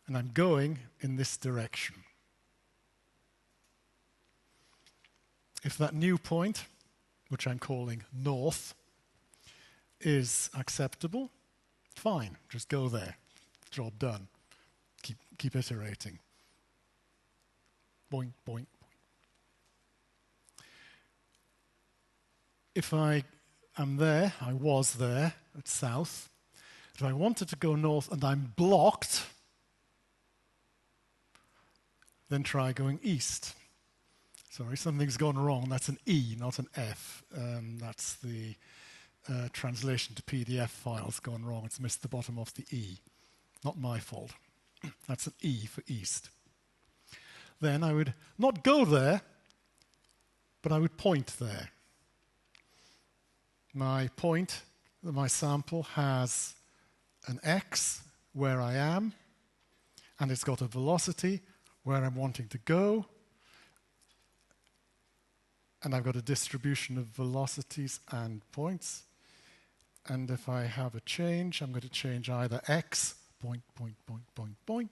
and I'm going in this direction. If that new point which I'm calling north, is acceptable, fine, just go there. Job done. Keep iterating. Boink, boink, boink. If I am there, I was there at south. If I wanted to go north and I'm blocked, then try going east. Sorry, something's gone wrong. That's an E, not an F. That's the translation to PDF files gone wrong. It's missed the bottom of the E. Not my fault. That's an E for east. Then I would not go there, but I would point there. My point, my sample, has an x where I am, and it's got a velocity where I'm wanting to go, and I've got a distribution of velocities and points. And if I have a change, I'm going to change either x, boink, boink, boink, boink, boink,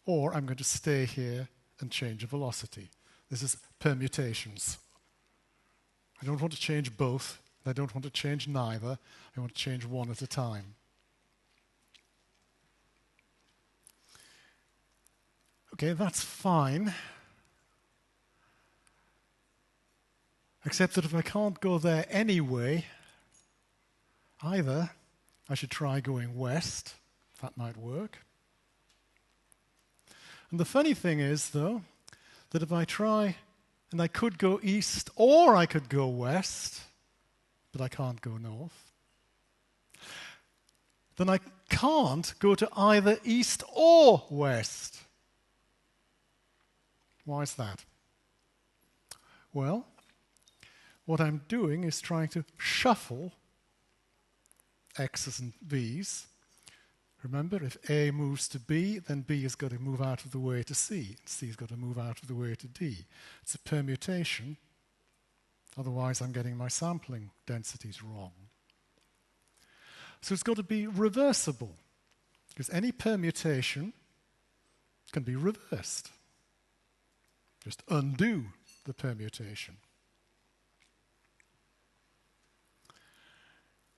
or I'm going to stay here and change a velocity. This is permutations. I don't want to change both. I don't want to change neither. I want to change one at a time. Okay, that's fine. Except that if I can't go there anyway, either I should try going west. That might work. And the funny thing is, though, that if I try, and I could go east or I could go west, but I can't go north, then I can't go to either east or west. Why is that? Well, what I'm doing is trying to shuffle x's and v's. Remember, if A moves to B, then B has got to move out of the way to C. C has got to move out of the way to D. It's a permutation. Otherwise, I'm getting my sampling densities wrong. So it's got to be reversible, because any permutation can be reversed. Just undo the permutation.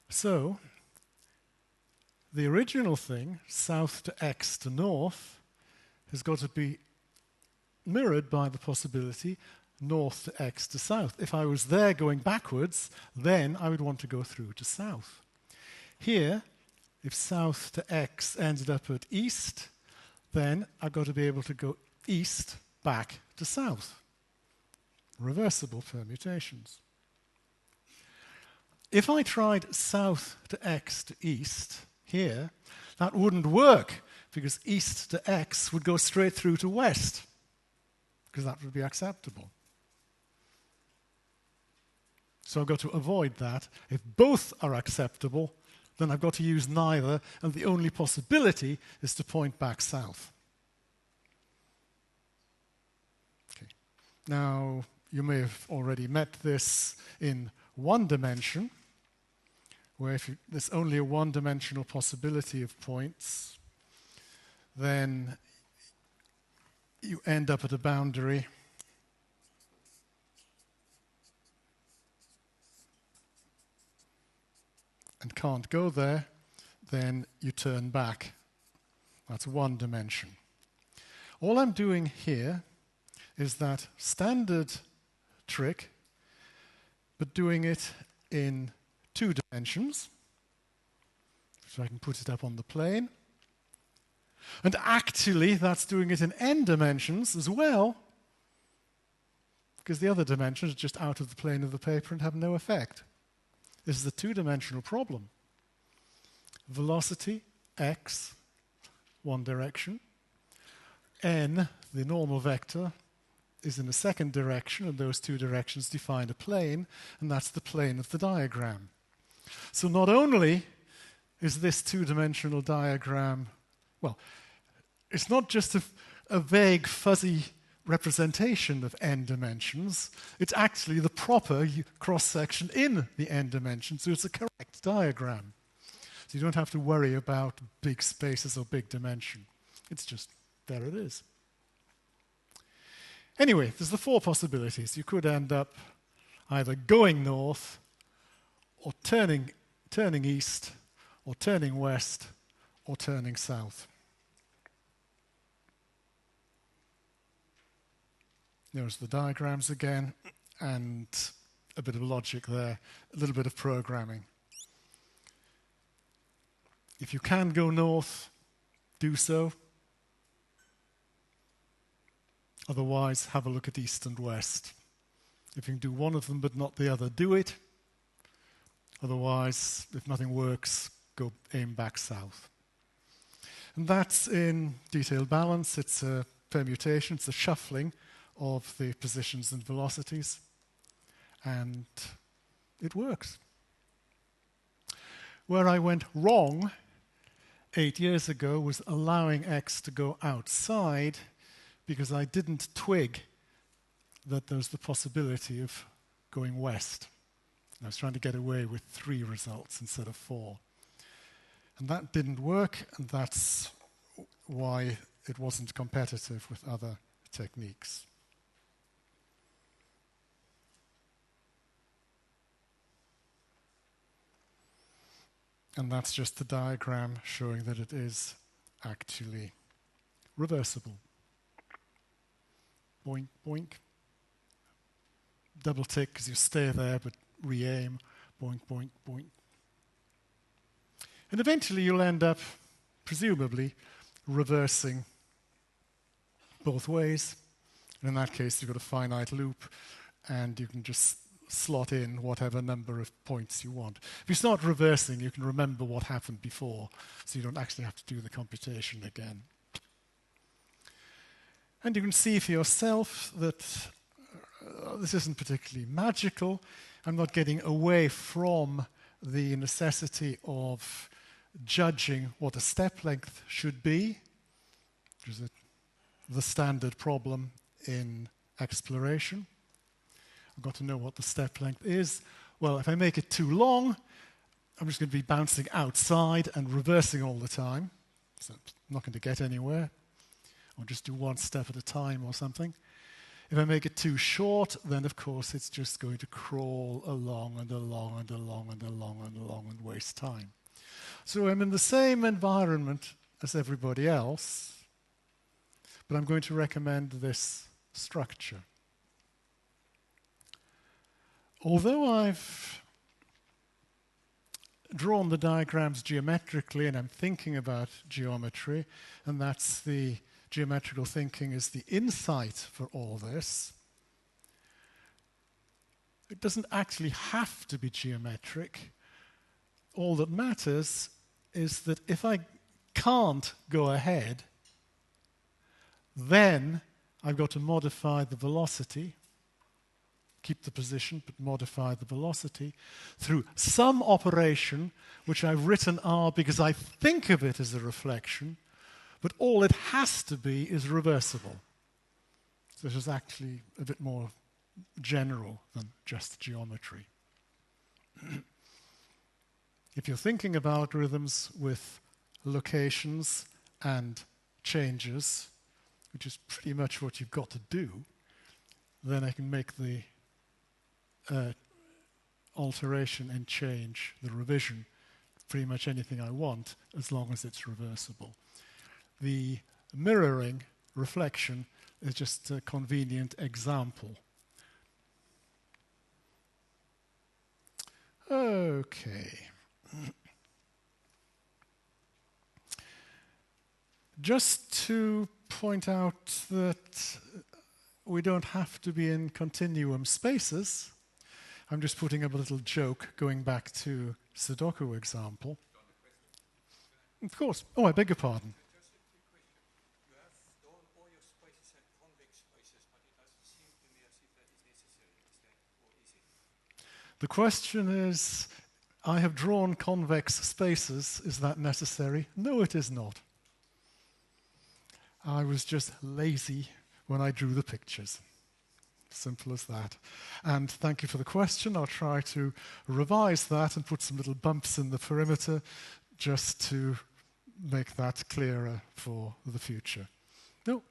So, the original thing, south to x to north, has got to be mirrored by the possibility north to x to south. If I was there going backwards, then I would want to go through to south. Here, if south to x ended up at east, then I've got to be able to go east back to south. Reversible permutations. If I tried south to x to east here, that wouldn't work, because east to x would go straight through to west, because that would be acceptable. So I've got to avoid that. If both are acceptable, then I've got to use neither, and the only possibility is to point back south. Okay. Now, you may have already met this in one dimension, where if there's only a one-dimensional possibility of points, then you end up at a boundary and can't go there, then you turn back. That's one dimension. All I'm doing here is that standard trick, but doing it in 2 dimensions. So I can put it up on the plane. And actually, that's doing it in n dimensions as well, because the other dimensions are just out of the plane of the paper and have no effect. This is a 2-dimensional problem. Velocity, x, one direction. N, the normal vector, is in the second direction, and those 2 directions define a plane, and that's the plane of the diagram. So not only is this 2-dimensional diagram, well, it's not just a vague, fuzzy representation of n dimensions, it's actually the proper cross-section in the n dimensions, so it's a correct diagram. So you don't have to worry about big spaces or big dimension. It's just, there it is. Anyway, there's the 4 possibilities. You could end up either going north or turning east or turning west or turning south. There's the diagrams again, and a bit of logic there, a little bit of programming. If you can go north, do so. Otherwise, have a look at east and west. If you can do one of them but not the other, do it. Otherwise, if nothing works, go aim back south. And that's in detailed balance. It's a permutation, it's a shuffling of the positions and velocities. And it works. Where I went wrong 8 years ago was allowing X to go outside because I didn't twig that there's the possibility of going west. I was trying to get away with 3 results instead of 4. And that didn't work, and that's why it wasn't competitive with other techniques. And that's just the diagram showing that it is actually reversible. Boink, boink. Double tick because you stay there, but re-aim. Boink, boink, boink. And eventually you'll end up, presumably, reversing both ways. And in that case, you've got a finite loop, and you can just slot in whatever number of points you want. If you start reversing, you can remember what happened before, so you don't actually have to do the computation again. And you can see for yourself that this isn't particularly magical. I'm not getting away from the necessity of judging what a step length should be, which is the standard problem in exploration. I've got to know what the step length is. Well, if I make it too long, I'm just going to be bouncing outside and reversing all the time. So I'm not going to get anywhere. Or just do one step at a time or something. If I make it too short, then of course it's just going to crawl along and along and along and along and along and waste time. So I'm in the same environment as everybody else, but I'm going to recommend this structure. Although I've drawn the diagrams geometrically and I'm thinking about geometry, and that's the geometrical thinking is the insight for all this, it doesn't actually have to be geometric. All that matters is that if I can't go ahead, then I've got to modify the velocity, keep the position, but modify the velocity through some operation which I've written R because I think of it as a reflection, but all it has to be is reversible. So this is actually a bit more general than just geometry. If you're thinking of algorithms with locations and changes, which is pretty much what you've got to do, then I can make the alteration and change, the revision, pretty much anything I want, as long as it's reversible. The mirroring, reflection, is just a convenient example. Okay. Just to point out that we don't have to be in continuum spaces, I'm just putting up a little joke going back to Sudoku example. Of course. Oh, I beg your pardon. Just a quick question. You have drawn all your spaces and convex spaces, but it doesn't seem to me as if that is necessary. Is that, or is it? The question is, I have drawn convex spaces. Is that necessary? No, it is not. I was just lazy when I drew the pictures. Simple as that. And thank you for the question. I'll try to revise that and put some little bumps in the perimeter just to make that clearer for the future. No.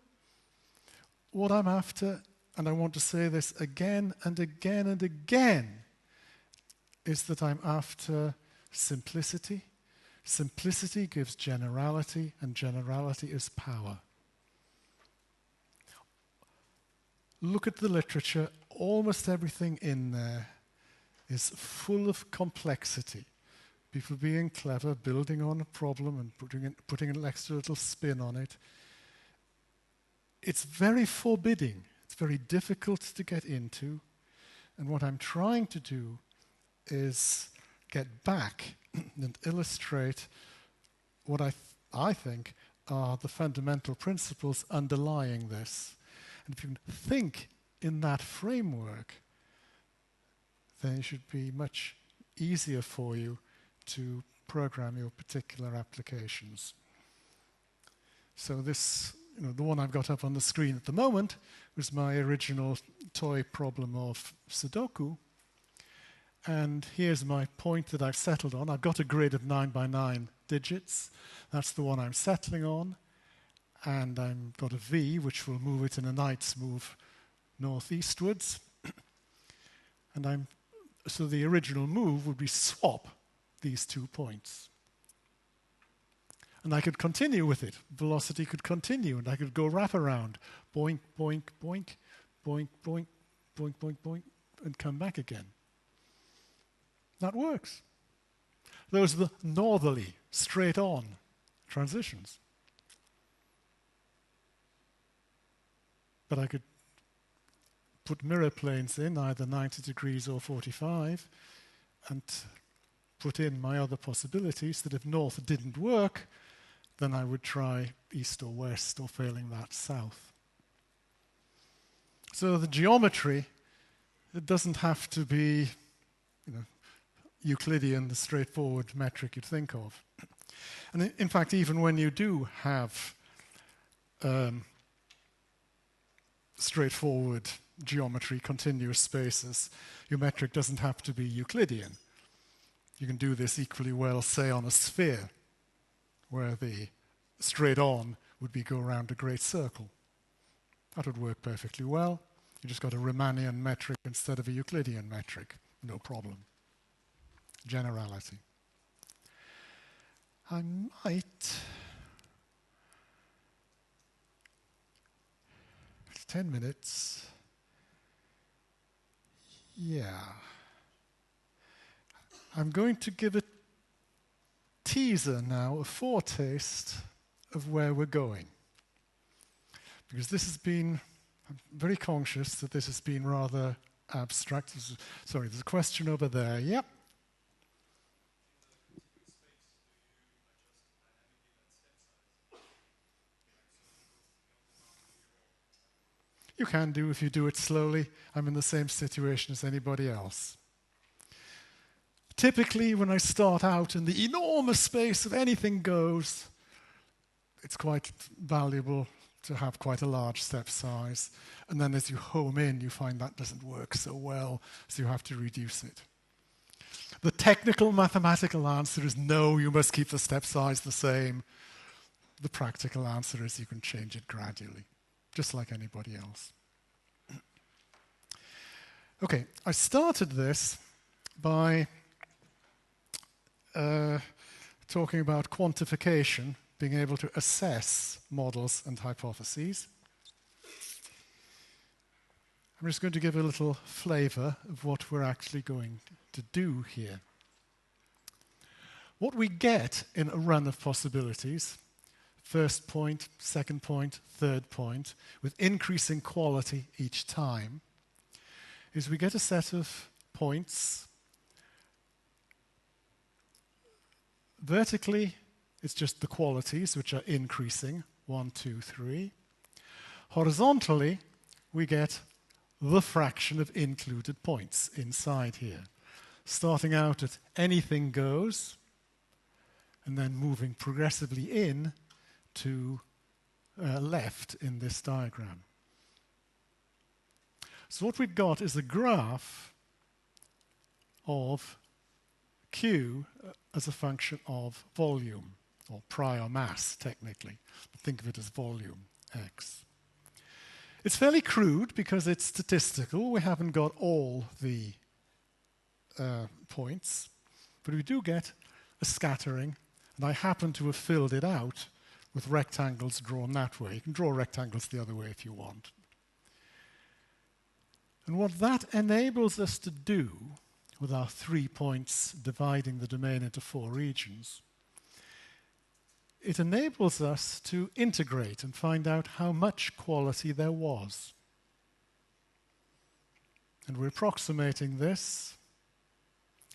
What I'm after and I want to say this again and again and again, is that I'm after simplicity. Simplicity gives generality, and generality is power. Look at the literature. Almost everything in there is full of complexity. People being clever, building on a problem and putting an extra little spin on it. It's very forbidding. It's very difficult to get into. And what I'm trying to do is get back and illustrate what I think are the fundamental principles underlying this. And if you can think in that framework, then it should be much easier for you to program your particular applications. So this, the one I've got up on the screen at the moment was my original toy problem of Sudoku. And here's my point that I've settled on. I've got a grid of 9 by 9 digits. That's the one I'm settling on. And I've got a V, which will move it in a Knight's move northeastwards. And so the original move would be swap these 2 points. And I could continue with it. Velocity could continue, and I could go wrap around. Boink, boink, boink, boink, boink, boink, boink, boink, and come back again. That works. Those are the northerly, straight-on transitions. But I could put mirror planes in, either 90 degrees or 45, and put in my other possibilities that if north didn't work, then I would try east or west, or failing that, south. So the geometry, it doesn't have to be, Euclidean, the straightforward metric you'd think of. And in fact, even when you do have straightforward geometry, continuous spaces, your metric doesn't have to be Euclidean. You can do this equally well, say, on a sphere, where the straight on would be go around a great circle. That would work perfectly well. You just got a Riemannian metric instead of a Euclidean metric. No problem. Generality. I might... 10 minutes. Yeah. I'm going to give a teaser now, a foretaste of where we're going. Because this has been, I'm very conscious that this has been rather abstract. There's a question over there. Yep. You can do if you do it slowly. I'm in the same situation as anybody else. Typically, when I start out in the enormous space of anything goes, it's quite valuable to have quite a large step size. And then as you home in, you find that doesn't work so well, so you have to reduce it. The technical mathematical answer is no, you must keep the step size the same. The practical answer is you can change it gradually, just like anybody else. Okay, I started this by talking about quantification, being able to assess models and hypotheses. I'm just going to give a little flavor of what we're actually going to do here. What we get in a run of possibilities, first point, second point, third point, with increasing quality each time, is we get a set of points. Vertically, it's just the qualities, which are increasing, 1, 2, 3. Horizontally, we get the fraction of included points inside here, starting out at anything goes, and then moving progressively in to left in this diagram. So what we've got is a graph of Q as a function of volume, or prior mass, technically. Think of it as volume, X. It's fairly crude because it's statistical. We haven't got all the points, but we do get a scattering, and I happen to have filled it out with rectangles drawn that way. You can draw rectangles the other way if you want. And what that enables us to do with our 3 points dividing the domain into 4 regions, it enables us to integrate and find out how much quality there was. And we're approximating this.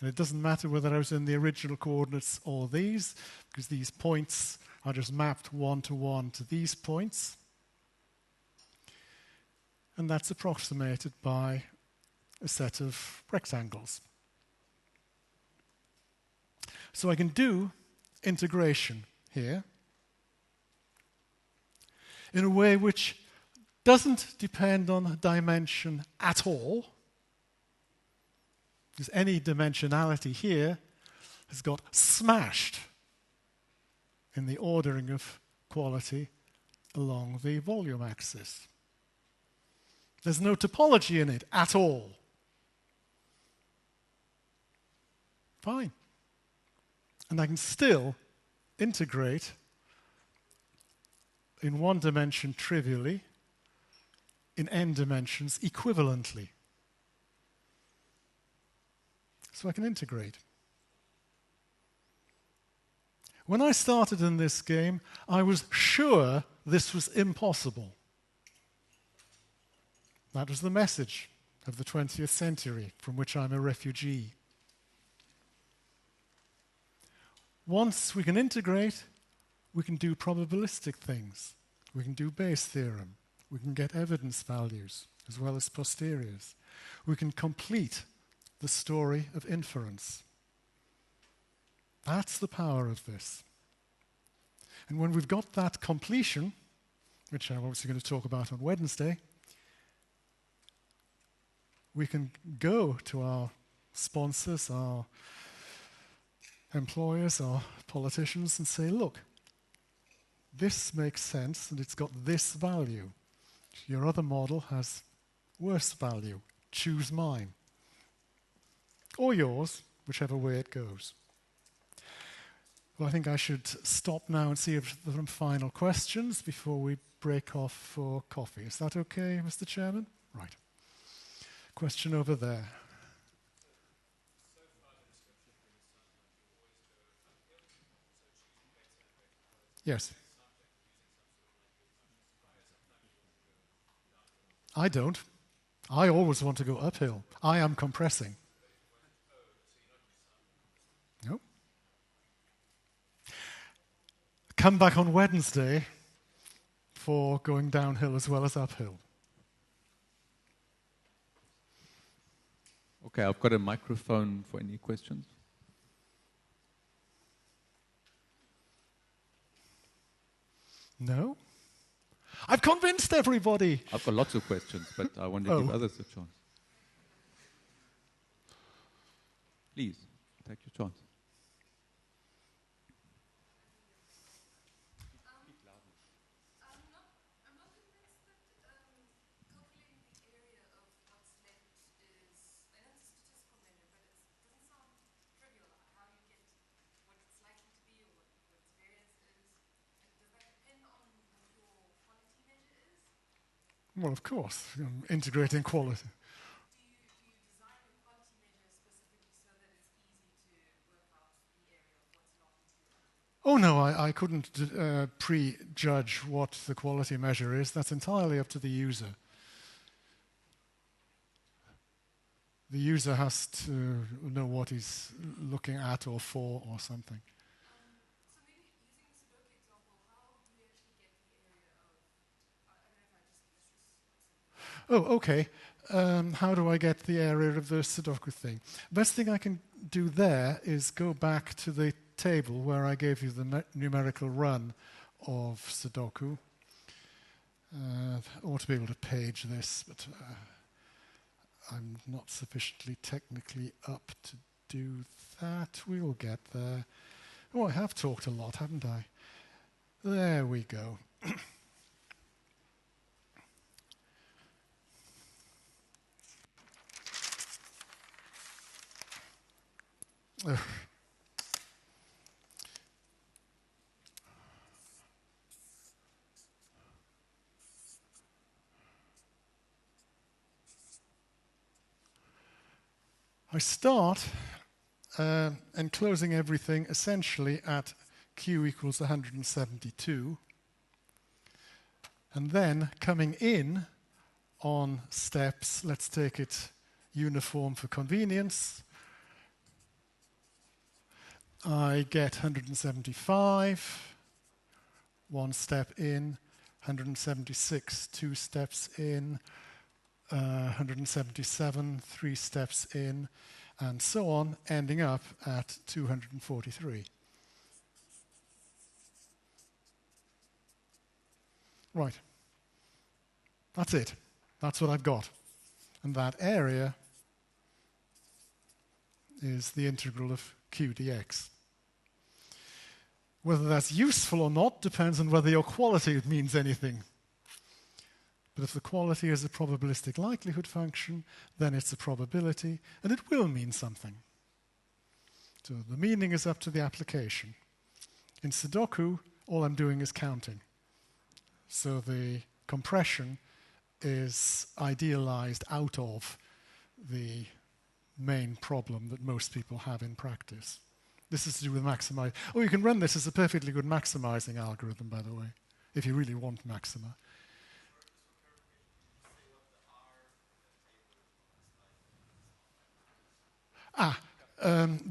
And it doesn't matter whether I was in the original coordinates or these, because these points are just mapped one-to-one to these points. And that's approximated by a set of rectangles. So I can do integration here in a way which doesn't depend on dimension at all, because any dimensionality here has got smashed in the ordering of quality along the volume axis. There's no topology in it at all. Fine. And I can still integrate in one dimension trivially, in n dimensions equivalently. So I can integrate. When I started in this game, I was sure this was impossible. That was the message of the 20th century, from which I'm a refugee. Once we can integrate, we can do probabilistic things. We can do Bayes' theorem. We can get evidence values, as well as posteriors. We can complete the story of inference. That's the power of this. And when we've got that completion, which I'm obviously going to talk about on Wednesday, we can go to our sponsors, our employers, our politicians, and say, look, this makes sense and it's got this value. Your other model has worse value. Choose mine. Or yours, whichever way it goes. Well, I think I should stop now and see if there are some final questions before we break off for coffee. Is that okay, Mr. Chairman? Right. Question over there. Yes. I don't. I always want to go uphill. I am compressing. No. Come back on Wednesday for going downhill as well as uphill. Okay, I've got a microphone for any questions. No? I've convinced everybody. I've got lots of questions, but I want to give others a chance. Please, take your chance. I'm not convinced that calculating the area of what's left is, I know it's a statistical measure, but it doesn't sound trivial. How you get what it's likely to be or what its variance is. Does that depend on what your quality measure is? Well, of course, integrating quality. Do you design your quality measure specifically so that it's easy to work out the area of what's likely to be right? Oh, no, I couldn't prejudge what the quality measure is. That's entirely up to the user. The user has to know what he's looking at or for or something. So maybe using the Sudoku example, how do you actually get the area of, I don't know if let's just Oh, okay. How do I get the area of the Sudoku thing? Best thing I can do there is go back to the table where I gave you the numerical run of Sudoku. I ought to be able to page this, but I'm not sufficiently technically up to do that. We will get there. Oh, I have talked a lot, haven't I? There we go. Ugh. I start enclosing everything essentially at q equals 172, and then coming in on steps, let's take it uniform for convenience. I get 175, one step in, 176, two steps in, 177, three steps in, and so on, ending up at 243. Right. That's it. That's what I've got. And that area is the integral of q dx. Whether that's useful or not depends on whether your quality means anything. But if the quality is a probabilistic likelihood function, then it's a probability, and it will mean something. So the meaning is up to the application. In Sudoku, all I'm doing is counting. So the compression is idealized out of the main problem that most people have in practice. This is to do with maximize. Oh, you can run this as a perfectly good maximizing algorithm, by the way, if you really want maxima.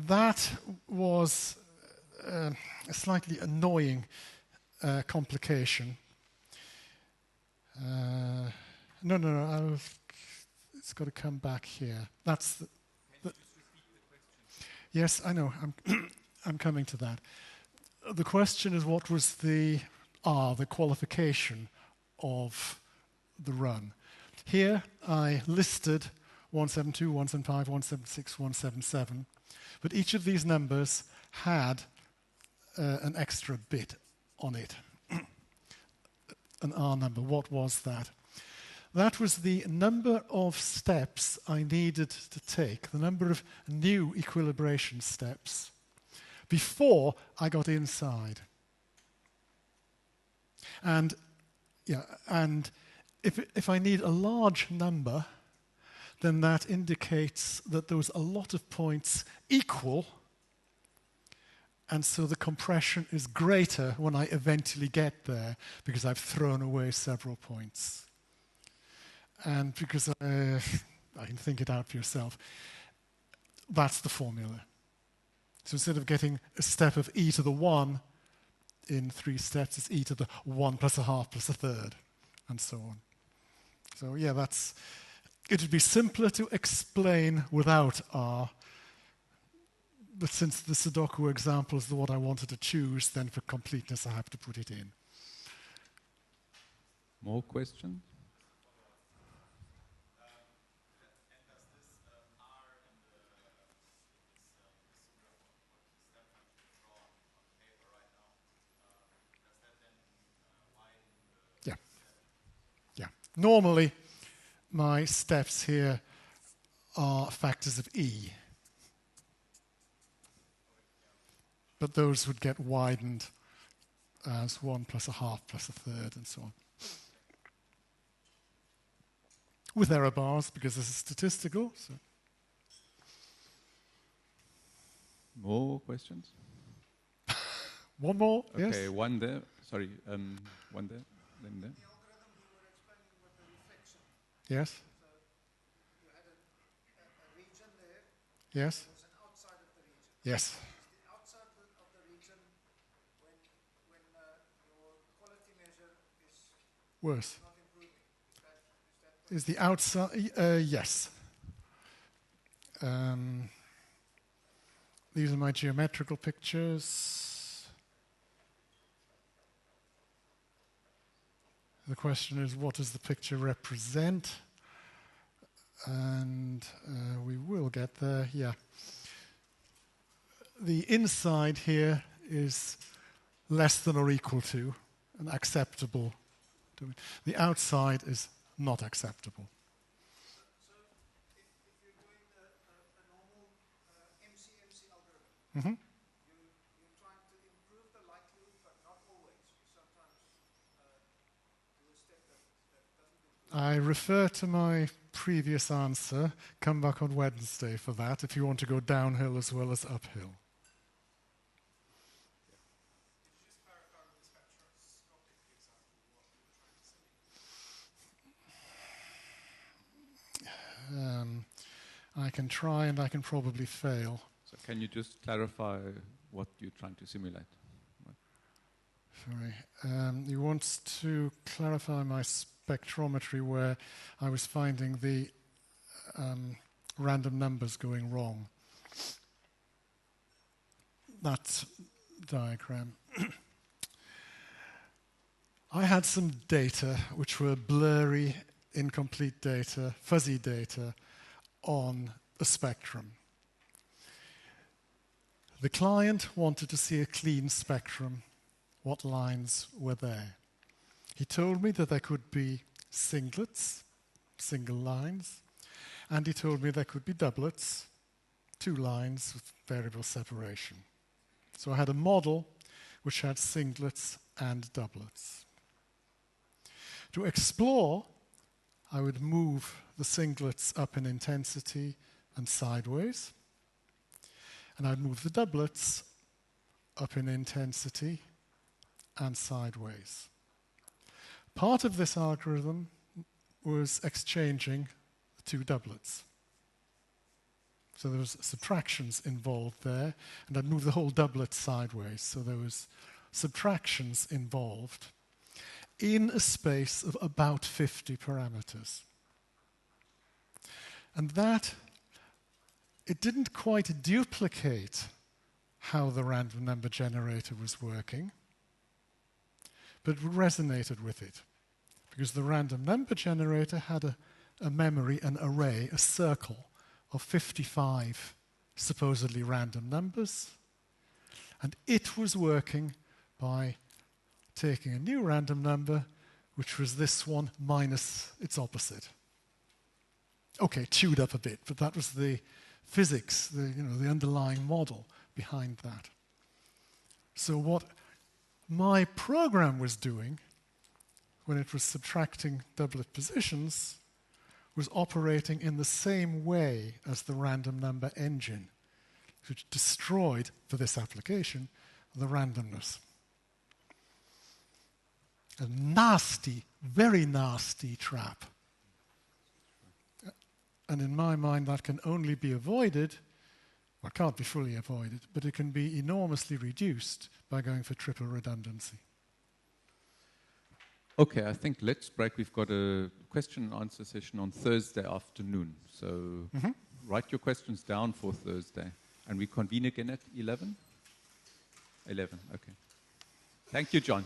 That was a slightly annoying complication. No. It's got to come back here. That's the yes, I know. I'm coming to that. The question is, what was the qualification of the run? Here I listed 172, 175, 176, 177, but each of these numbers had an extra bit on it, an R number. What was that? That was the number of steps I needed to take, the number of new equilibration steps before I got inside. And if I need a large number, then that indicates that there was a lot of points equal, and so the compression is greater when I eventually get there because I've thrown away several points. And because I can think it out for yourself, that's the formula. So instead of getting a step of e to the 1 in 3 steps, it's e to the 1 plus a half plus a third, and so on. So yeah, it would be simpler to explain without R, but since the Sudoku example is the one I wanted to choose, then for completeness I have to put it in. More questions? Yeah. Normally, my steps here are factors of E. But those would get widened as 1 plus a half plus a third and so on. With error bars, because this is statistical. So. More questions? One more, okay, yes? One there. Sorry, one there, then there. The algorithm you were explaining with the reflection. Yes? So you had a region there. Yes? There was an outside of the region. Yes. Is the outside of the region when your quality measure is Worse. not improving? Is the outside? Yes. These are my geometrical pictures. The question is, what does the picture represent? And we will get there, yeah. The inside here is less than or equal to an acceptable. The outside is not acceptable. So if you're doing a normal MC algorithm, Mhm. You're trying to improve the likelihood, but not always. You sometimes do a step that doesn't improve. I refer to my previous answer. Come back on Wednesday for that if you want to go downhill as well as uphill. Could you just clarify with the spectroscopic example what you were trying to simulate? I can try and I can probably fail. So can you just clarify what you're trying to simulate? Sorry. You want to clarify my spectrometry where I was finding the random numbers going wrong. That diagram. I had some data which were blurry, incomplete data, fuzzy data on a spectrum. The client wanted to see a clean spectrum, what lines were there. He told me that there could be singlets, single lines, and he told me there could be doublets, 2 lines with variable separation. So I had a model which had singlets and doublets. To explore, I would move the singlets up in intensity and sideways, and I'd move the doublets up in intensity and sideways. Part of this algorithm was exchanging the 2 doublets. So there was subtractions involved there, and I'd move the whole doublet sideways, so there was subtractions involved in a space of about 50 parameters. And that, it didn't quite duplicate how the random number generator was working, but it resonated with it. Because the random number generator had a memory, an array, a circle of 55 supposedly random numbers, and it was working by taking a new random number, which was this one minus its opposite. Okay, chewed up a bit, but that was the physics, the underlying model behind that. So what my program was doing when it was subtracting doublet positions was operating in the same way as the random number engine, which destroyed, for this application, the randomness. A nasty, very nasty trap. And in my mind, that can only be avoided, well, it can't be fully avoided, but it can be enormously reduced by going for triple redundancy. Okay, I think let's break. We've got a question and answer session on Thursday afternoon. So write your questions down for Thursday. And we convene again at 11? 11, okay. Thank you, John.